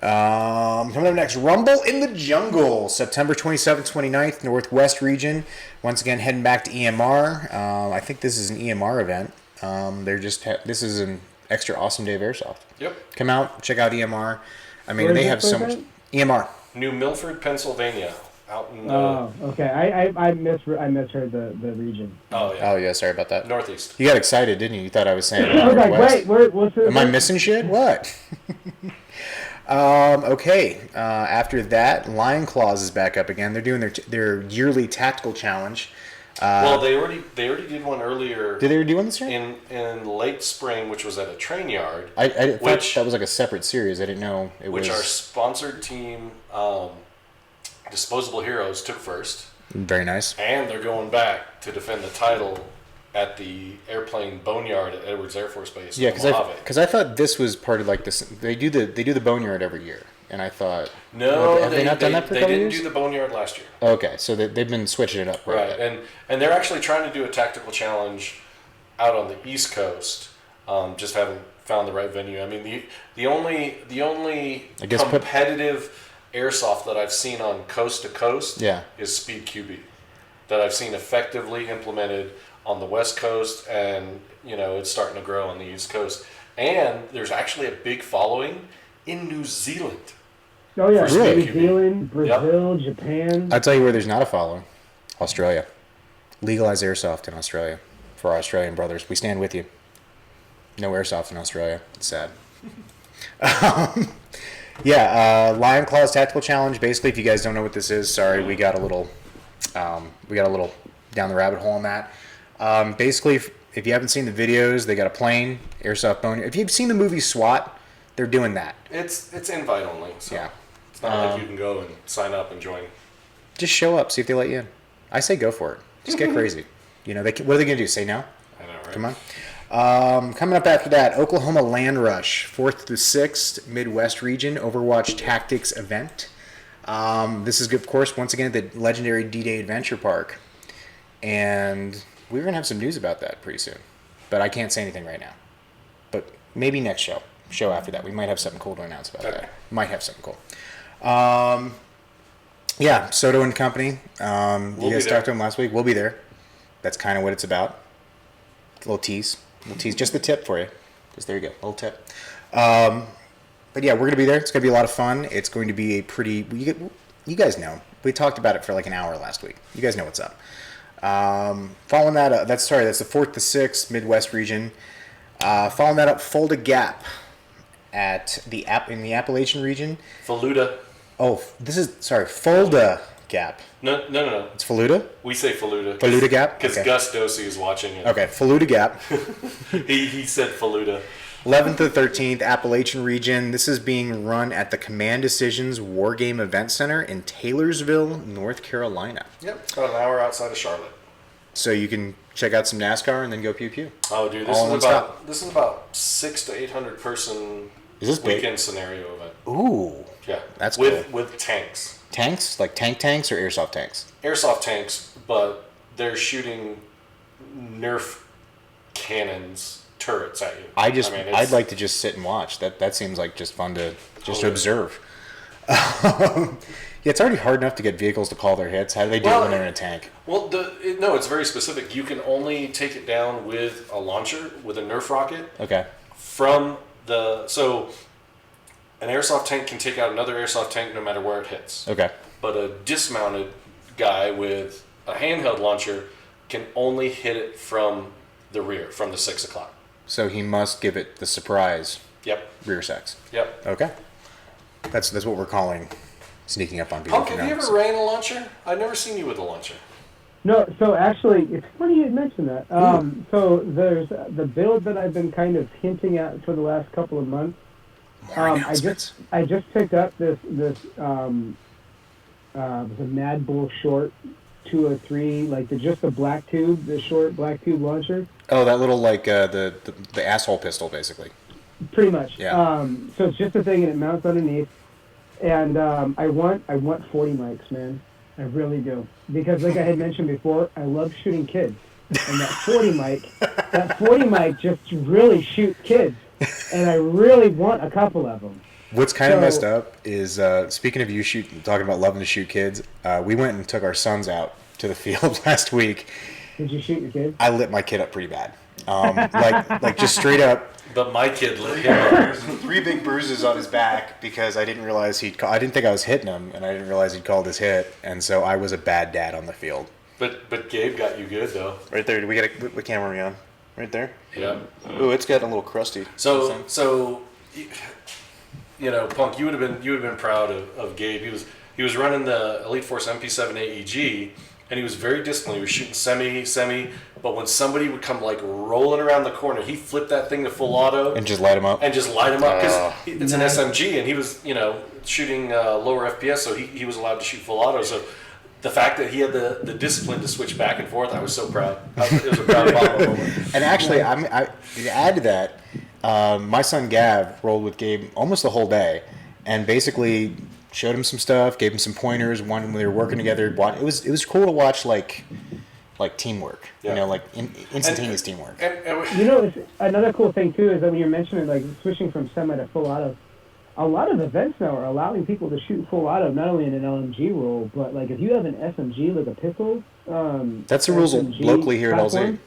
Coming up next, Rumble in the Jungle, September 27th, 29th, Northwest region. Once again, heading back to EMR. I think this is an EMR event. This is an extra awesome day of airsoft. Yep. Come out, check out EMR. I mean, they have so much. EMR. New Milford, Pennsylvania. Out in okay. I misheard the region. Oh yeah. Oh yeah. Sorry about that. Northeast. You got excited, didn't you? You thought I was saying. I was like, wait, what's Am I missing shit? What? Okay. After that, Lion Claws is back up again. They're doing their yearly tactical challenge. Well, they already did one earlier. Did they do one this year? In late spring, which was at a train yard. I thought that was like a separate series. I didn't know it was. Which our sponsored team, Disposable Heroes, took first. Very nice. And they're going back to defend the title at the airplane boneyard at Edwards Air Force Base. Yeah, because I thought this was part of like this. They do the boneyard every year, and I thought no, they not done that for a they couple didn't years? do the boneyard last year. Okay, so they've been switching it up, right? And they're actually trying to do a tactical challenge out on the East Coast. Just haven't found the right venue. I mean, the only competitive airsoft that I've seen on coast to coast is Speed QB, that I've seen effectively implemented on the West Coast, and it's starting to grow on the East Coast. And there's actually a big following in New Zealand. Oh yeah, really? New Zealand, Brazil, Japan. I'll tell you where there's not a following. Australia. Legalize airsoft in Australia. For our Australian brothers, we stand with you. No airsoft in Australia. It's sad. Lion Claws Tactical Challenge. Basically, if you guys don't know what this is, sorry, we got a little down the rabbit hole on that. Basically, if you haven't seen the videos, they got a plane, airsoft bone. If you've seen the movie SWAT, they're doing that. It's invite only, so yeah. It's not like you can go and sign up and join. Just show up, see if they let you in. I say go for it. Just get crazy. What are they going to do? Say no? I know, right? Come on. Coming up after that, Oklahoma Land Rush, 4th to 6th, Midwest region, Overwatch Tactics event. This is, of course, once again at the legendary D-Day Adventure Park. And we're going to have some news about that pretty soon. But I can't say anything right now. But maybe next show after that. We might have something cool to announce about that. Might have something cool. Soto and Company. You guys talked to them last week. We'll be there. That's kind of what it's about. A little tease. Just the tip for you. Just there you go. A little tip. But yeah, we're going to be there. It's going to be a lot of fun. It's going to be a pretty... You guys know. We talked about it for like an hour last week. You guys know what's up. Following that up, that's the 4th to 6th Midwest region. Following that up, Fulda Gap in the Appalachian region. Faluda. Oh, Fulda Gap. No. It's Faluda? We say Faluda. Faluda Gap? Because Okay. Gus Dosey is watching it. Okay, Faluda Gap. He said Faluda. 11th to 13th Appalachian region. This is being run at the Command Decisions War Game Event Center in Taylorsville, North Carolina. Yep, it's about an hour outside of Charlotte. So you can check out some NASCAR and then go pew pew. Oh, dude, All in this is about 600 to 800 person Is this big? weekend scenario event. Ooh. Yeah, That's with cool. with tanks, Tanks? Like tanks or airsoft tanks? airsoft tanks, but they're shooting Nerf cannons turrets at you. I'd like to just sit and watch. That seems like just fun to observe. Yeah, it's already hard enough to get vehicles to call their hits. How do they do it when they're in a tank? Well, it's very specific. You can only take it down with a launcher, with a Nerf rocket. Okay. So an airsoft tank can take out another airsoft tank no matter where it hits. Okay. But a dismounted guy with a handheld launcher can only hit it from the rear, from the 6 o'clock. So he must give it the surprise Yep. rear sex. Yep. Okay. That's what we're calling sneaking up on people. Punk, have you ever ran a launcher? I've never seen you with a launcher. No, so actually, it's funny you mentioned that. So there's the build that I've been kind of hinting at for the last couple of months. I just picked up this the Mad Bull Short 203, like the black tube, the short black tube launcher. Oh, that little like the asshole pistol, basically. Pretty much. Yeah. So it's just a thing, and it mounts underneath. And I want 40 mics, man. I really do, because like I had mentioned before, I love shooting kids, and that 40 mic just really shoots kids, and I really want a couple of them. What's kind of messed up is, speaking of you talking about loving to shoot kids, we went and took our sons out to the field last week. Did you shoot your kid? I lit my kid up pretty bad. Like just straight up. But my kid lit him up. 3 big bruises on his back because I didn't realize I didn't think I was hitting him, and I didn't realize he'd called his hit, and so I was a bad dad on the field. But Gabe got you good though. Right there. What camera are we on? Right there. Yeah. Ooh, it's gotten a little crusty. So, you know, Punk, you would have been proud of Gabe. He was running the Elite Force MP7 AEG, and he was very disciplined. He was shooting semi, but when somebody would come like rolling around the corner, he flipped that thing to full auto And just light him up. because it's an SMG, and he was shooting lower FPS, so he was allowed to shoot full auto. So the fact that he had the discipline to switch back and forth, I was so proud. It was a proud moment. And actually, to add to that, my son Gav rolled with Gabe almost the whole day, and basically showed him some stuff, gave him some pointers. When they were working together, it was cool to watch like teamwork. Yeah. Like instantaneous teamwork. And It's another cool thing too is that when you're mentioning like switching from semi to full auto, a lot of events now are allowing people to shoot full auto, not only in an LMG role, but like if you have an SMG, like a pistol. That's the rules SMG locally here at platform, LZ.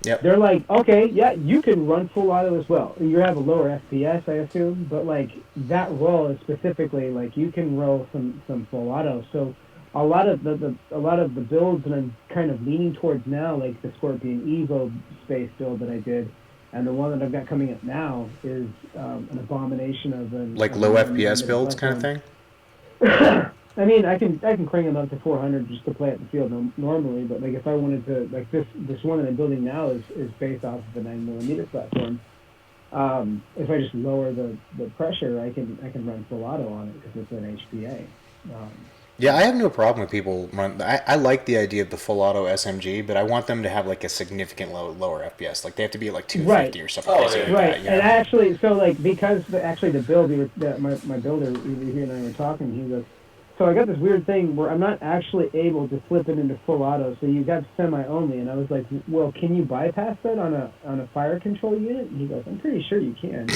Yep. They're like, okay, yeah, you can run full auto as well. You have a lower FPS, I assume, but like that roll is specifically like you can roll some full auto. So a lot of the builds that I'm kind of leaning towards now, like the Scorpion Evo space build that I did, and the one that I've got coming up now is an abomination of Low FPS builds kind of thing. I mean, I can crank them up to 400 just to play at the field normally, but like if I wanted to, like this one that I'm building now is based off of a 9mm platform. If I just lower the pressure, I can run full auto on it because it's an HPA. Yeah, I have no problem with people run. I like the idea of the full auto SMG, but I want them to have like a significant lower FPS. Like they have to be at like 250 or something. Oh, crazy yeah. like Right, that, you and know? actually, so like because the build, my builder, he and I were talking. He goes, so I got this weird thing where I'm not actually able to flip it into full auto. So you got semi only, and I was like, well, can you bypass that on a fire control unit? And he goes, I'm pretty sure you can.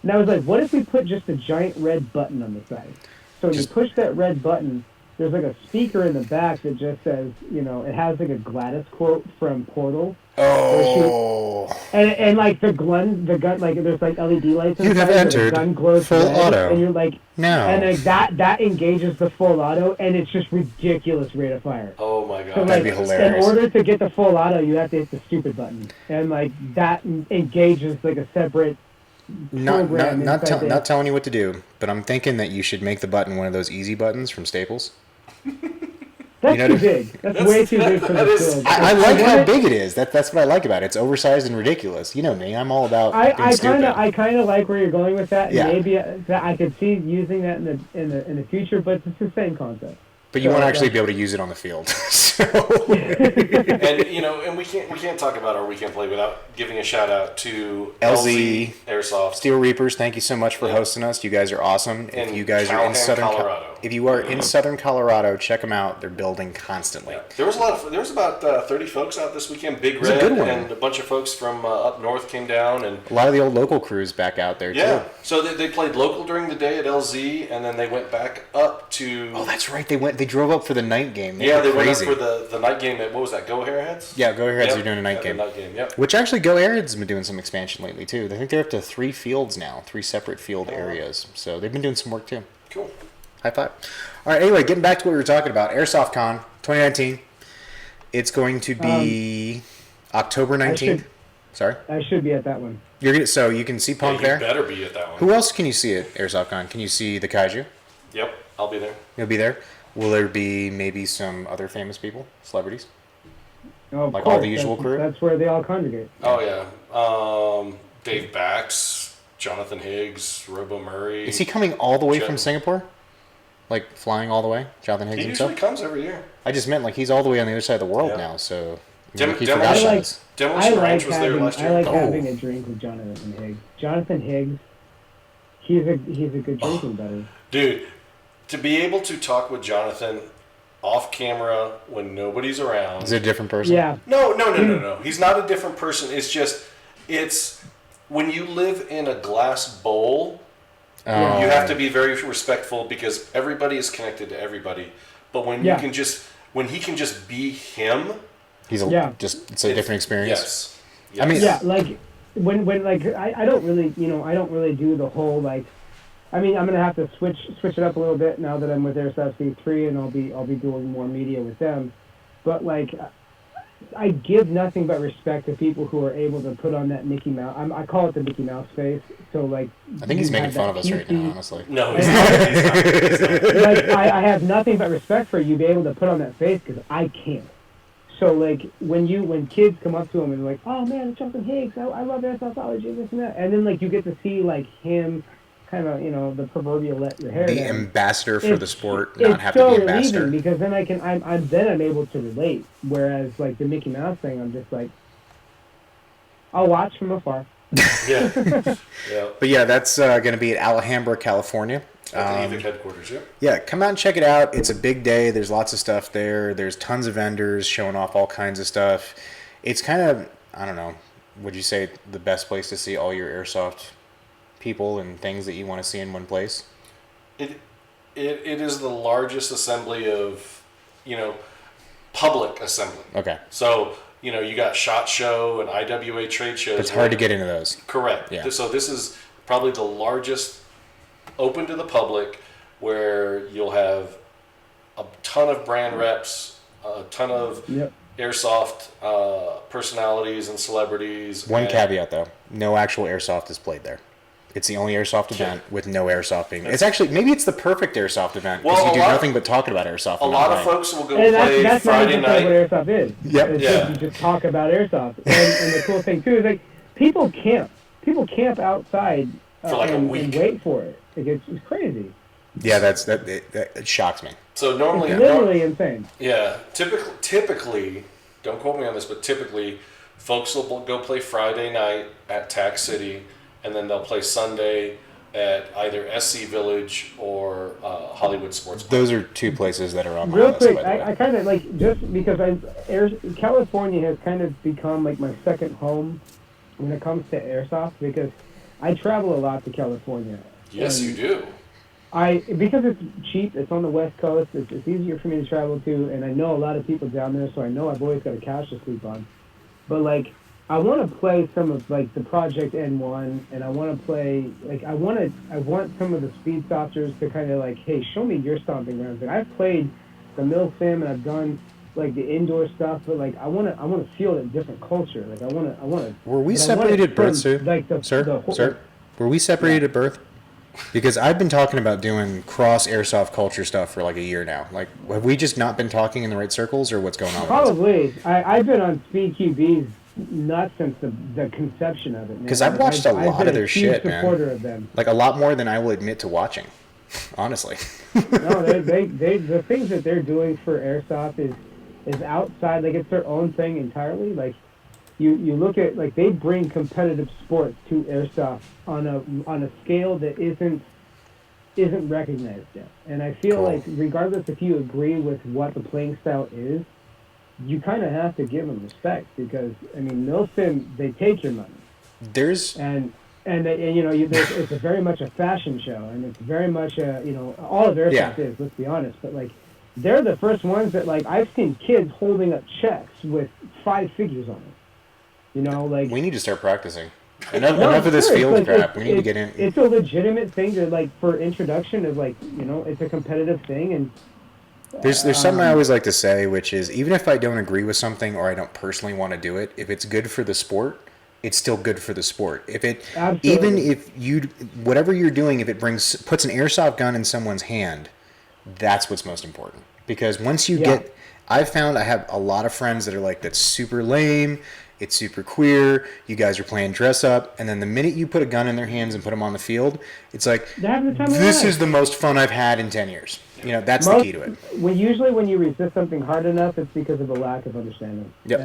And I was like, what if we put just a giant red button on the side? So when you push that red button, there's like a speaker in the back that just says, you know, it has like a Gladys quote from Portal. Oh. And like the gun, like there's like LED lights. You have entered the gun glows full red, auto. and you're like, No. and like that engages the full auto, and it's just ridiculous rate of fire. Oh my god, So, that'd like, be hilarious. In order to get the full auto, you have to hit the stupid button, and like that engages like a separate. Not telling you what to do, but I'm thinking that you should make the button one of those easy buttons from Staples. That's You know, too big. That's way too big for the field. I like how big it is. That's what I like about it. It's oversized and ridiculous. You know me. I'm all about being stupid. I kind of like where you're going with that. Yeah. Maybe I could see using that in the future, but it's the same concept. But you want to actually be able to use it on the field. So. And you know, and we can't talk about our weekend play without giving a shout out to LZ Airsoft. Steel Reapers, thank you so much for hosting us. You guys are awesome. If you guys are in Southern Colorado, check them out. They're building constantly. Yeah. There was about 30 folks out this weekend. Big was a Red good one. and a bunch of folks from up north came down, and A lot of the old local crews back out there yeah. too. So they played local during the day at LZ, and then they went back up to. Oh, that's right. They drove up for the night game. They went crazy. up for the night game at, what was that, Go Airheads? Yeah, Go Airheads Yep. are doing a night game. The night game, yep. Which actually, Go Airheads has been doing some expansion lately too. I think they're up to 3 fields now, 3 separate field areas. So they've been doing some work too. Cool. High five. All right. Anyway, getting back to what we were talking about, Airsoft Con 2019. It's going to be October 19th. Sorry, I should be at that one. so you can see Punk You there. better be at that one. Who else can you see at Airsoft Con? Can you see the Kaiju? Yep, I'll be there. You'll be there. Will there be maybe some other famous people, celebrities? Oh, of Like course. all the usual crew? That's where they all congregate. Oh yeah, Dave Bax, Jonathan Higgs, Robo Murray. Is he coming all the way from Jet- Singapore? Like flying all the way? Jonathan Higgs He himself? usually comes every year. I just meant like he's all the way on the other side of the world Yeah. now, so Dem- he Demo- forgot I about like- us. Demolition Ranch was there last year. I like Oh. having a drink with Jonathan Higgs. Jonathan Higgs, he's a good drinking buddy. Dude, to be able to talk with Jonathan off camera when nobody's around. Is it a different person? Yeah. No. He's not a different person. It's when you live in a glass bowl, you have to be very respectful because everybody is connected to everybody. But when Yeah. when he can just be him, He's it's a different experience. Yes. I mean, Yeah, like when like I don't really do the whole like. I mean, I'm gonna have to switch it up a little bit now that I'm with Airsoft C3, and I'll be doing more media with them. But like, I give nothing but respect to people who are able to put on that Mickey Mouse. I call it the Mickey Mouse face. So like, I think he's you making have fun that of us right cutesy- now, honestly. No, he's not. Like I have nothing but respect for you be able to put on that face because I can't. So like when kids come up to him and they're like, oh man, it's Jonathan Higgs, I love airsoftology, this and that, and then like you get to see like him, kind of the proverbial let your hair The down. ambassador for the sport, It's not have so to be ambassador. relieving because then I'm able to relate. Whereas like the Mickey Mouse thing, I'm just like, I'll watch from afar. Yeah. Yeah. But yeah, that's going to be at Alhambra, California. At the EVIC headquarters, yeah. Yeah, come out and check it out. It's a big day. There's lots of stuff there. There's tons of vendors showing off all kinds of stuff. It's kind of, I don't know, would you say the best place to see all your airsoft people and things that you want to see in one place? It is the largest assembly of, public assembly. Okay. So, you got SHOT Show and IWA trade shows. It's hard to get into those. Correct. Yeah. So this is probably the largest open to the public where you'll have a ton of brand reps, a ton of airsoft personalities and celebrities. One caveat, though. No actual airsoft is played there. It's the only airsoft event with no airsoft being. It's actually, maybe it's the perfect airsoft event because you do nothing but talking about airsoft. A lot of folks will go And play that's Friday not even night. what airsoft is. Yep. It's Yeah. just, you just talk about airsoft. And the cool thing too is like people camp outside For like a week. and wait for it. Like it's crazy. Yeah, it shocks me. So normally, It's literally insane. yeah, typically, don't quote me on this, but typically, folks will go play Friday night at Tax City, and then they'll play Sunday at either SC Village or Hollywood Sports Park. Those are two places that are on my Real list, quick, by the way. I kind of like just because California has kind of become like my second home when it comes to airsoft because I travel a lot to California. Yes, And you do. because it's cheap, it's on the West Coast, it's easier for me to travel to, and I know a lot of people down there, so I know I've always got a couch to sleep on. But like, I want to play some of like the Project N1, and I want to play like I want some of the speed stoppers to kind of like, hey, show me your stomping grounds. And I've played the Mill Sim and I've done like the indoor stuff, but like I want to feel a different culture. Like I want to. Were we separated at birth, sir? Like Sir, were we separated at birth? Because I've been talking about doing cross airsoft culture stuff for like a year now. Like, have we just not been talking in the right circles, or what's going on? Probably. I've been on Speed QBs not since the conception of it. Because I've watched a lot of their shit, man. Of them. Like a lot more than I will admit to watching, honestly. No, they the things that they're doing for airsoft is outside. Like it's their own thing entirely. Like you look at like they bring competitive sports to airsoft on a scale that isn't recognized yet. And I feel like regardless if you agree with what the playing style is, you kind of have to give them respect because I mean Milsim, they take your money. And you know it's a very much a fashion show, and it's very much a all of airsoft is. Let's be honest, but like they're the first ones that like I've seen kids holding up checks with 5 figures on it. You know, like we need to start practicing. Enough of this field crap. We need to get in. It's a legitimate thing to like for introduction of like it's a competitive thing and. There's something I always like to say, which is even if I don't agree with something or I don't personally want to do it, if it's good for the sport, it's still good for the sport. If it even if whatever you're doing, if it puts an airsoft gun in someone's hand, that's what's most important. Because once you get, I've found I have a lot of friends that are like, that's super lame. It's super queer. You guys are playing dress up, and then the minute you put a gun in their hands and put them on the field, it's like this is the most fun I've had in 10 years. That's the key to it. Usually when you resist something hard enough, it's because of a lack of understanding. Yep.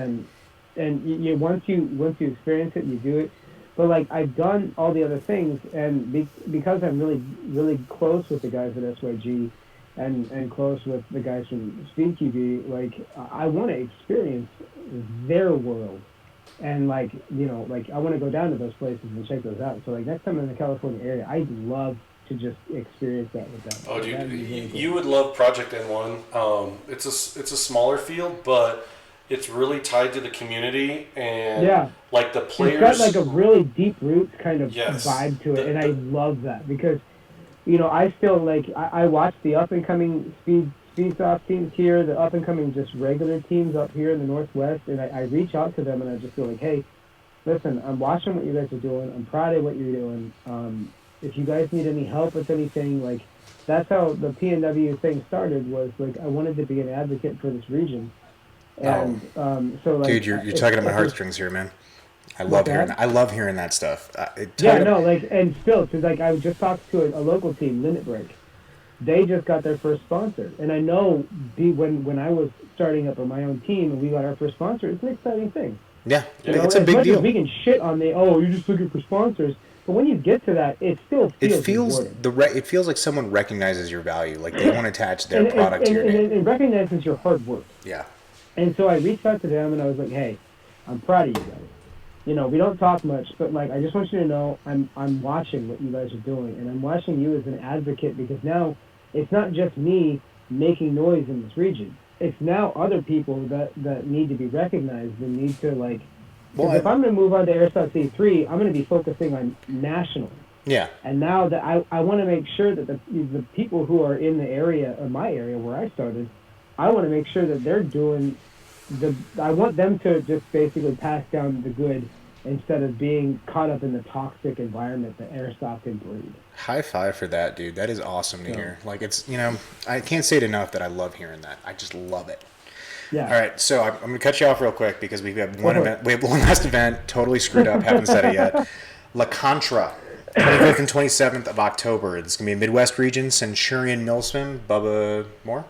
And you once you experience it, you do it. But like I've done all the other things, and because I'm really really close with the guys at SYG, and close with the guys from Speed QB, like I want to experience their world. And like I want to go down to those places and check those out. So like next time I'm in the California area, I'd love to just experience that with them. Oh, dude, you would love Project N1. It's a smaller field, but it's really tied to the community and like the players. It's got like a really deep roots kind of vibe to it, and I love that because I still like I watch the up and coming Speedsoft teams here, the up-and-coming just regular teams up here in the Northwest, and I reach out to them and I just feel like, hey, listen, I'm watching what you guys are doing. I'm proud of what you're doing. If you guys need any help with anything, like, that's how the PNW thing started was, like, I wanted to be an advocate for this region. And so, like... Dude, you're tugging at my heartstrings here, man. I love hearing that stuff. And still, because, like, I just talked to a local team, Limit Break. They just got their first sponsor, and I know when I was starting up on my own team and we got our first sponsor, it's an exciting thing. Yeah, it's a big deal. We can shit on you're just looking for sponsors, but when you get to that, it still feels it feels like someone recognizes your value, like they want to attach their product to your name. And it recognizes your hard work. Yeah. And so I reached out to them and I was like, hey, I'm proud of you guys. We don't talk much, but like I just want you to know I'm watching what you guys are doing, and I'm watching you as an advocate because now. It's not just me making noise in this region. It's now other people that need to be recognized and need to like. Well, if I'm going to move on to Airsoft C3, I'm going to be focusing on national. Yeah. And now that I want to make sure that the people who are in the area, or my area where I started, I want to make sure that they're doing I want them to just basically pass down the good instead of being caught up in the toxic environment that airsoft can breed. High five for that, dude. That is awesome to hear. Like, it's, I can't say it enough that I love hearing that. I just love it. Yeah. All right, so I'm going to cut you off real quick because we have one event. We have one last event, totally screwed up, haven't said it yet. La Contra, 25th and 27th of October. It's going to be a Midwest region, Centurion Millswim, Bubba Moore.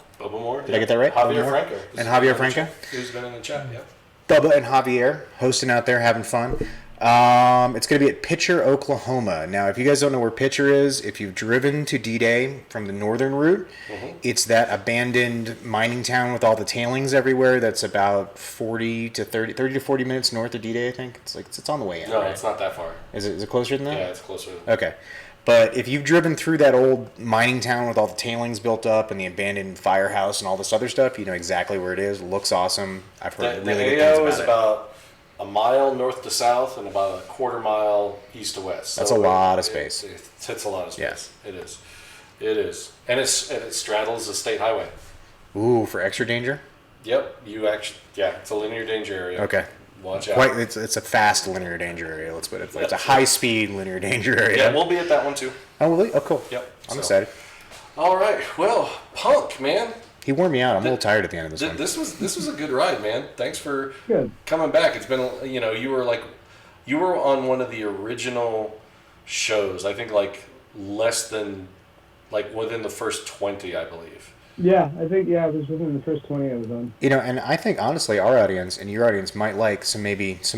Did I get that right? Javier Franco. And Javier Franco? Who's been in the chat, yeah. Bubba and Javier hosting out there, having fun. It's going to be at Pitcher, Oklahoma. Now, if you guys don't know where Pitcher is, if you've driven to D-Day from the northern route, it's that abandoned mining town with all the tailings everywhere. That's about 30 to 40 minutes north of D-Day, I think. It's on the way in. No, right? it's not that far. Is it closer than that? Yeah, it's closer. Okay. But if you've driven through that old mining town with all the tailings built up and the abandoned firehouse and all this other stuff, you know exactly where it is. It looks awesome. I've heard really good things AO about is it. about a mile north to south and about a quarter mile east to west. That's a lot of space. It's a lot of space. Yes. It is. It is. And it straddles the state highway. Ooh, for extra danger? Yep. It's a linear danger area. Okay. Watch out. Quite, it's a fast linear danger area. Let's put it. It's a high speed linear danger area. Yeah, we'll be at that one too. Oh, really? Oh, cool. Yep. I'm excited. All right. Well, Punk, man. He wore me out. I'm a little tired at the end of this one. This was a good ride, man. Thanks for Good. coming back. It's been, you were on one of the original shows. I think within the first 20, I believe. Yeah, I think it was within the first 20 I was on. You know, and I think honestly, our audience and your audience might like some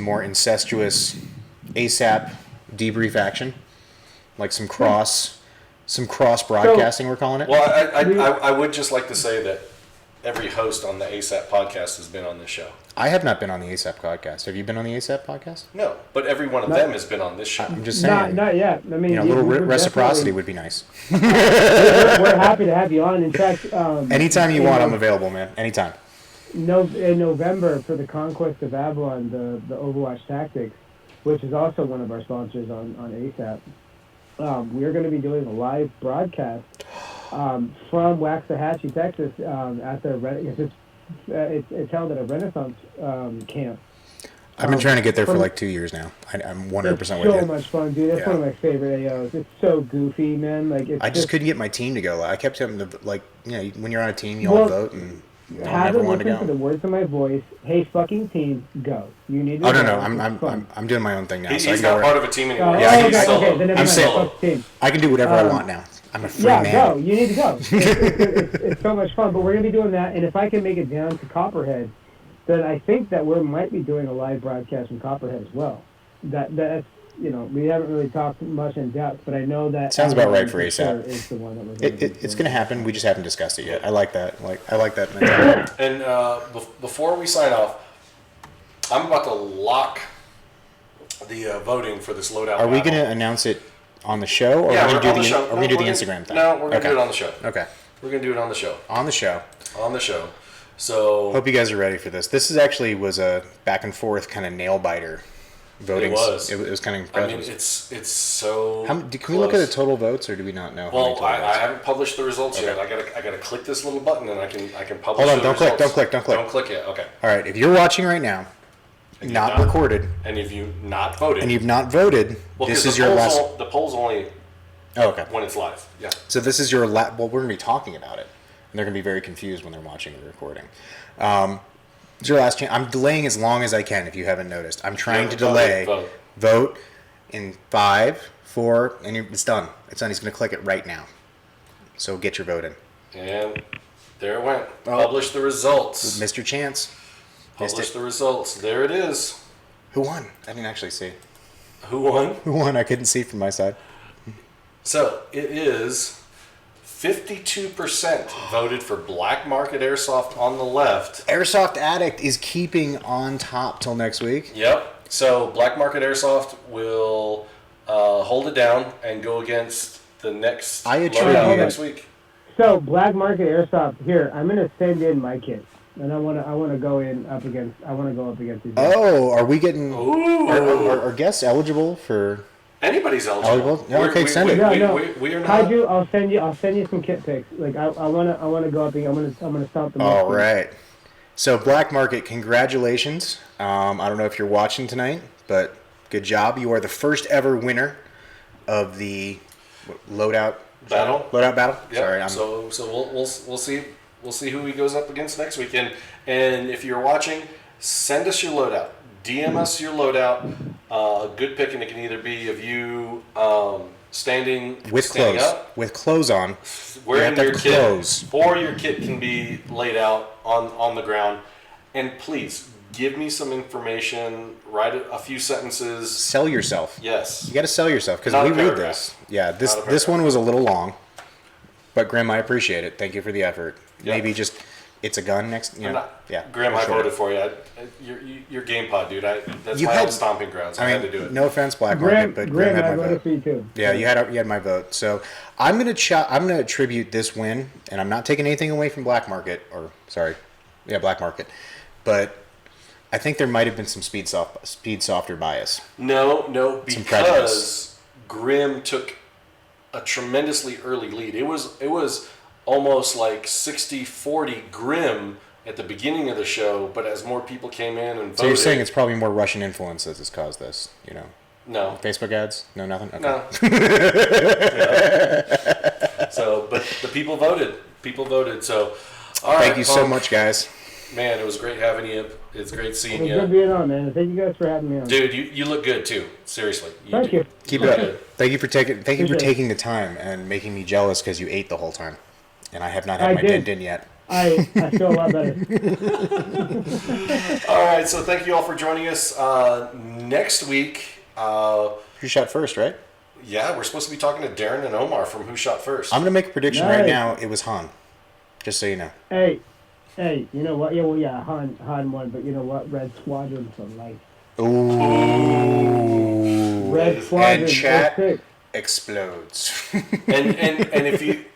more incestuous ASAP debrief action, like some cross broadcasting. We're calling it. Well, I would just like to say that every host on the ASAP podcast has been on this show. I have not been on the ASAP podcast. Have you been on the ASAP podcast? No, but every one of them has been on this show. I'm just saying. Not yet. I mean, a little we're reciprocity would be nice. we're happy to have you on. In fact, Anytime you want, I'm available, man. Anytime. In November for the Conquest of Avalon, the Overwatch Tactics, which is also one of our sponsors on ASAP, we're going to be doing a live broadcast from Waxahachie, Texas, at the it's held at a Renaissance camp. I've been trying to get there for like 2 years now. I'm 100% with you. It's so much fun, dude. That's one of my favorite AOs. It's so goofy, man. I just couldn't get my team to go. I kept having to, when you're on a team, you all vote, and I have never it wanted to listen go. to the words of my voice. Hey, fucking team, go. You need to Oh, go. no. I'm doing my own thing now. He's so I can not go part of a team anymore. Yeah, He's solo. Okay, then I'm saying- fuck the team. I can do whatever I want now. I'm a free man. Go. You need to go. It's so much fun. But we're going to be doing that. And if I can make it down to Copperhead, then I think that we might be doing a live broadcast from Copperhead as well. That's, we haven't really talked much in depth, but I know that... Sounds about right for ASAP. Is the one that was It's going to happen. We just haven't discussed it yet. I like that. I like that mentality. And before we sign off, I'm about to lock the voting for this loadout. Are we going to announce it on the show, or Yeah, are we going on the show. to do the Instagram thing? No, we're going to do it on the show. Okay. We're going to do it on the show. On the show. On the show. So Hope you guys are ready for this. This was a back and forth kind of nail biter voting. It was. It was kind of I impressive. mean, it's so. Can we look at the total votes, or do we not know? Well, how many total I votes? haven't published the results yet. I gotta click this little button and I can publish. Hold on, the don't click, results. don't click, don't click. Don't click yet. Okay. All right, if you're watching right now, not recorded, and if you not voted, and you've not voted, well, this 'cause is the your polls last. The polls only Oh, okay. when it's live. Yeah. So this is your last. Well, we're gonna be talking about it, and they're gonna be very confused when they're watching the recording. It's your last chance. I'm delaying as long as I can. If you haven't noticed, I'm trying to delay. Vote in 5, 4, and it's done. It's done. He's gonna click it right now. So get your vote in. And there it went. Publish the results. Missed your chance. Publish the results. There it is. Who won? I didn't actually see. Who won? Who won? I couldn't see from my side. So it is 52% voted for Black Market Airsoft on the left. Airsoft Addict is keeping on top till next week. Yep. So Black Market Airsoft will hold it down and go against the next loadout next week. So Black Market Airsoft, here, I'm going to send in my kit. And I want to go up against these guys. Oh, are we getting... Are guests eligible for... Anybody's eligible. Yeah, okay, send it. We are not. Kaiju, I'll send you some kit pics. Like I wanna go up. I'm gonna stomp them. All right. So Black Market, congratulations. I don't know if you're watching tonight, but good job. You are the first ever winner of the loadout battle. Loadout battle. Yep. Sorry. So we'll see who he goes up against next weekend. And if you're watching, send us your loadout. DM us your loadout. A good pick, and it can either be of you standing clothes up, with clothes on, wearing your kit, clothes. or your kit can be laid out on the ground. And please give me some information. Write a few sentences. Sell yourself. Yes, you got to sell yourself because Not we a read paragraph. this. Yeah, this one was a little long, but Grim, I appreciate it. Thank you for the effort. Yep. Maybe just it's a gun next. You know, Grim, I voted for you. You're Game Pod, dude. That's my own stomping grounds. I had to do it. No offense, Black Market, but Grim had my vote. For you too. Yeah, you had my vote. So I'm gonna attribute this win, and I'm not taking anything away from Black Market, Black Market, but I think there might have been some speed softer bias. No, because Grim took a tremendously early lead. It was almost like 60-40 Grim at the beginning of the show, but as more people came in and voted... So you're saying it's probably more Russian influence that has caused this, you know? No. Facebook ads? No, nothing? Okay. No. So, but the people voted. So, all right. Thank you so much, guys. Man, it was great having you. It's great seeing you. It was good being on, man. Thank you guys for having me on. Dude, you look good, too. Seriously. Thank you. Keep it up. Good. Thank you for taking the time and making me jealous because you ate the whole time. And I have not had my din yet. I feel a lot better. All right, so thank you all for joining us. Next week... Who shot first, right? Yeah, we're supposed to be talking to Darren and Omar from Who Shot First. I'm going to make a prediction right now. It was Han. Just so you know. Hey, you know what? Han won, but you know what? Red Squadron for life. Ooh. Red Squadron. And chat explodes. and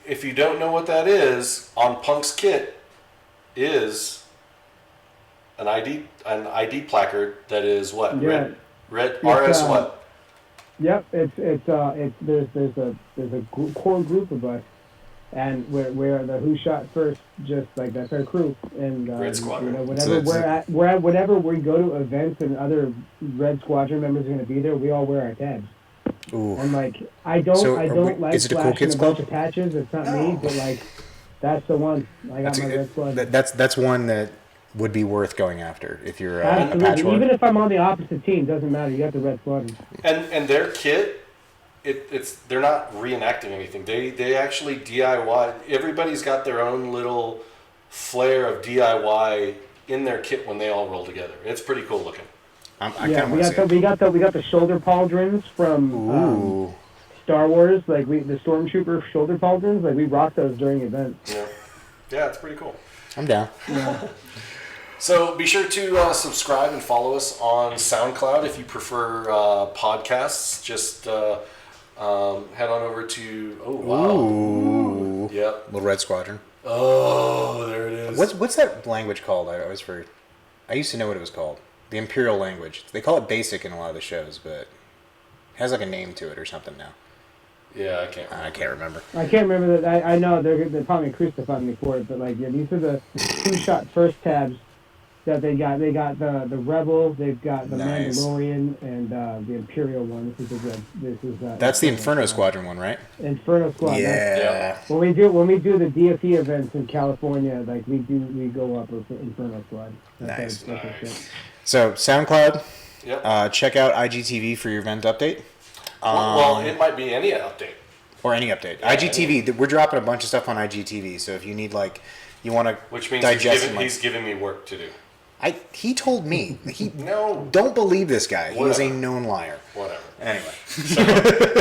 if you don't know what that is, on Punk's kit is an ID placard that is what? Yeah. Red RS what? Yep, there's a core group of us, and we're the Who Shot First, just like that's our crew, and Red Squadron. You know, whenever we go to events and other Red Squadron members are going to be there, we all wear our tabs. Ooh. And like I don't like flashing a bunch of patches. It's not me, but like that's the one. I got my Red Squadron. That's one that would be worth going after if you're a patchwork. Even if I'm on the opposite team, doesn't matter. You got the Red Squadron. And their kit, they're not reenacting anything. They actually DIY. Everybody's got their own little flair of DIY in their kit when they all roll together. It's pretty cool looking. We got the shoulder pauldrons from Star Wars, like the Stormtrooper shoulder pauldrons. Like we rock those during events. Yeah, it's pretty cool. I'm down. Yeah. So be sure to subscribe and follow us on SoundCloud if you prefer podcasts. Just head on over to Ooh. Yep. Little Red Squadron. Oh, there it is. What's that language called? I used to know what it was called. The Imperial language. They call it basic in a lot of the shows, but it has like a name to it or something now. Yeah, I can't remember. I can't remember that. I know they're probably crucifying me for it, but like these are the Who Shot First tabs that they got. They got the Rebel, they've got the Mandalorian, and the Imperial one. That's the Inferno Squadron one, right? Inferno Squadron. Yeah. When we do the DFE events in California, like we go up with Inferno Squad. Nice. So SoundCloud. Yep. Check out IGTV for your event update. Well, it might be any update. Or any update. Yeah, IGTV, we're dropping a bunch of stuff on IGTV, so if you need, you want to Which means digest he's giving me work to do. He told me. No. Don't believe this guy. Whatever. He is a known liar. Whatever. Anyway.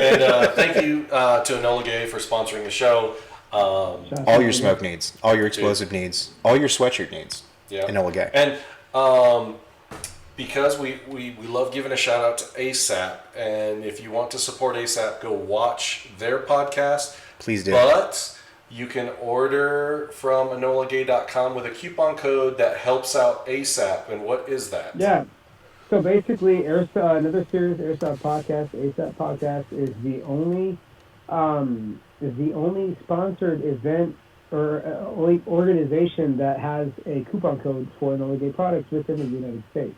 And thank you to Enola Gay for sponsoring the show. All your smoke needs. All your explosive needs. All your sweatshirt needs. Yeah. Enola Gay. And because we love giving a shout out to ASAP, and if you want to support ASAP, go watch their podcast. Please do. But you can order from enolagay.com with a coupon code that helps out ASAP. And what is that? Yeah. So basically, another series, Airsoft Podcast, ASAP Podcast, is the only sponsored event or only organization that has a coupon code for Enola Gay products within the United States.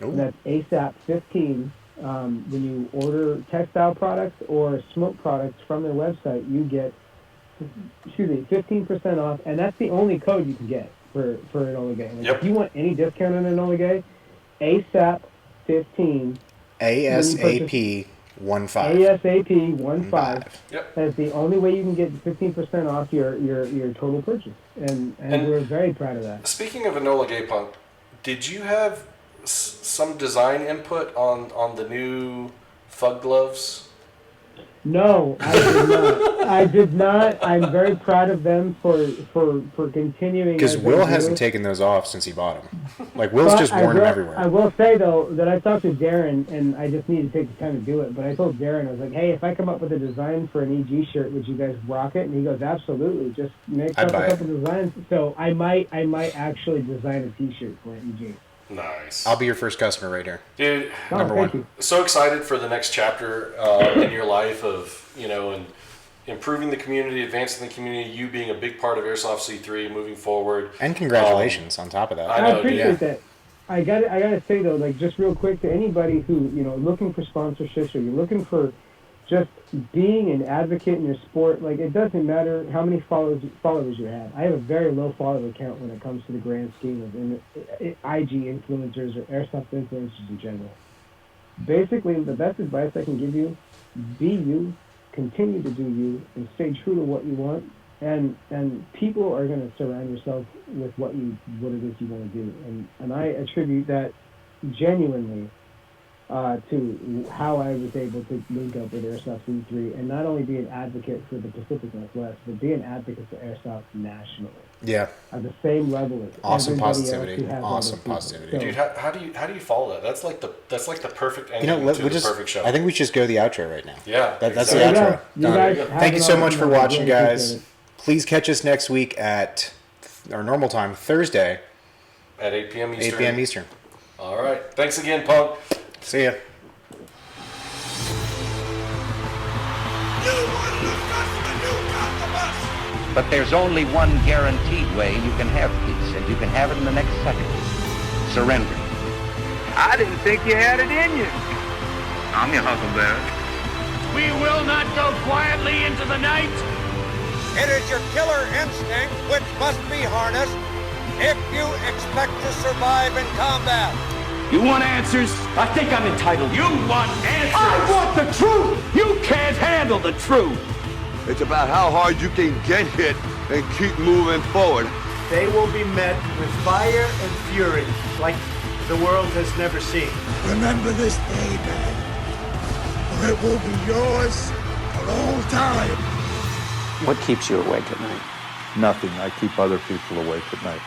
Ooh. And that's ASAP 15. When you order textile products or smoke products from their website, you get 15% off, and that's the only code you can get for Enola Gay. Yep. If you want any discount on Enola Gay, ASAP 15. ASAP 15. ASAP 15. Yep. That's the only way you can get 15% off your total purchase, and we're very proud of that. Speaking of Enola Gay Punk, did you have some design input on the new Thug gloves? No, I did not. I did not. I'm very proud of them for continuing. Because as they Will do. hasn't taken those off since he bought them. Like, Will's But just worn them everywhere. I will say, though, that I talked to Darren, and I just need to take the time to do it, but I told Darren, I was like, hey, if I come up with a design for an EG shirt, would you guys rock it? And he goes, absolutely, just make up a couple designs. So I might actually design a t-shirt for an EG. Nice. I'll be your first customer right here. Dude, Number one. You. So excited for the next chapter in your life of, and improving the community, advancing the community, you being a big part of Airsoft C3 moving forward. And congratulations on top of that. I appreciate that. I gotta say though, like just real quick to anybody who, looking for sponsorships or you're looking for just being an advocate in your sport, like it doesn't matter how many followers you have. I have a very low follower count when it comes to the grand scheme of IG influencers or airsoft influencers in general. Basically, the best advice I can give you, be you, continue to do you, and stay true to what you want. And people are going to surround yourself with what it is you want to do. And I attribute that genuinely to how I was able to link up with Airsoft C3 and not only be an advocate for the Pacific Northwest, but be an advocate for Airsoft nationally. Yeah. At the same level as awesome everybody positivity. else who has Awesome other people. positivity. So, Dude, how do you follow that? That's like the perfect ending to the perfect show. I think we should just go to the outro right now. Yeah, That's exactly. the outro. You Done. guys have Thank you it so all much for tonight. watching, Really guys. appreciate it. Please catch us next week at our normal time, Thursday, At 8 p.m. Eastern. 8 p.m. Eastern. All right. Thanks again, Punk. See ya. But there's only one guaranteed way you can have peace, and you can have it in the next second. Surrender. I didn't think you had it in you. I'm your Huckleberry. We will not go quietly into the night. It is your killer instinct which must be harnessed if you expect to survive in combat. You want answers? I think I'm entitled. You want answers? I want the truth. You can't handle the truth. It's about how hard you can get hit and keep moving forward. They will be met with fire and fury like the world has never seen. Remember this day, man, or it will be yours for all time. What keeps you awake at night? Nothing. I keep other people awake at night.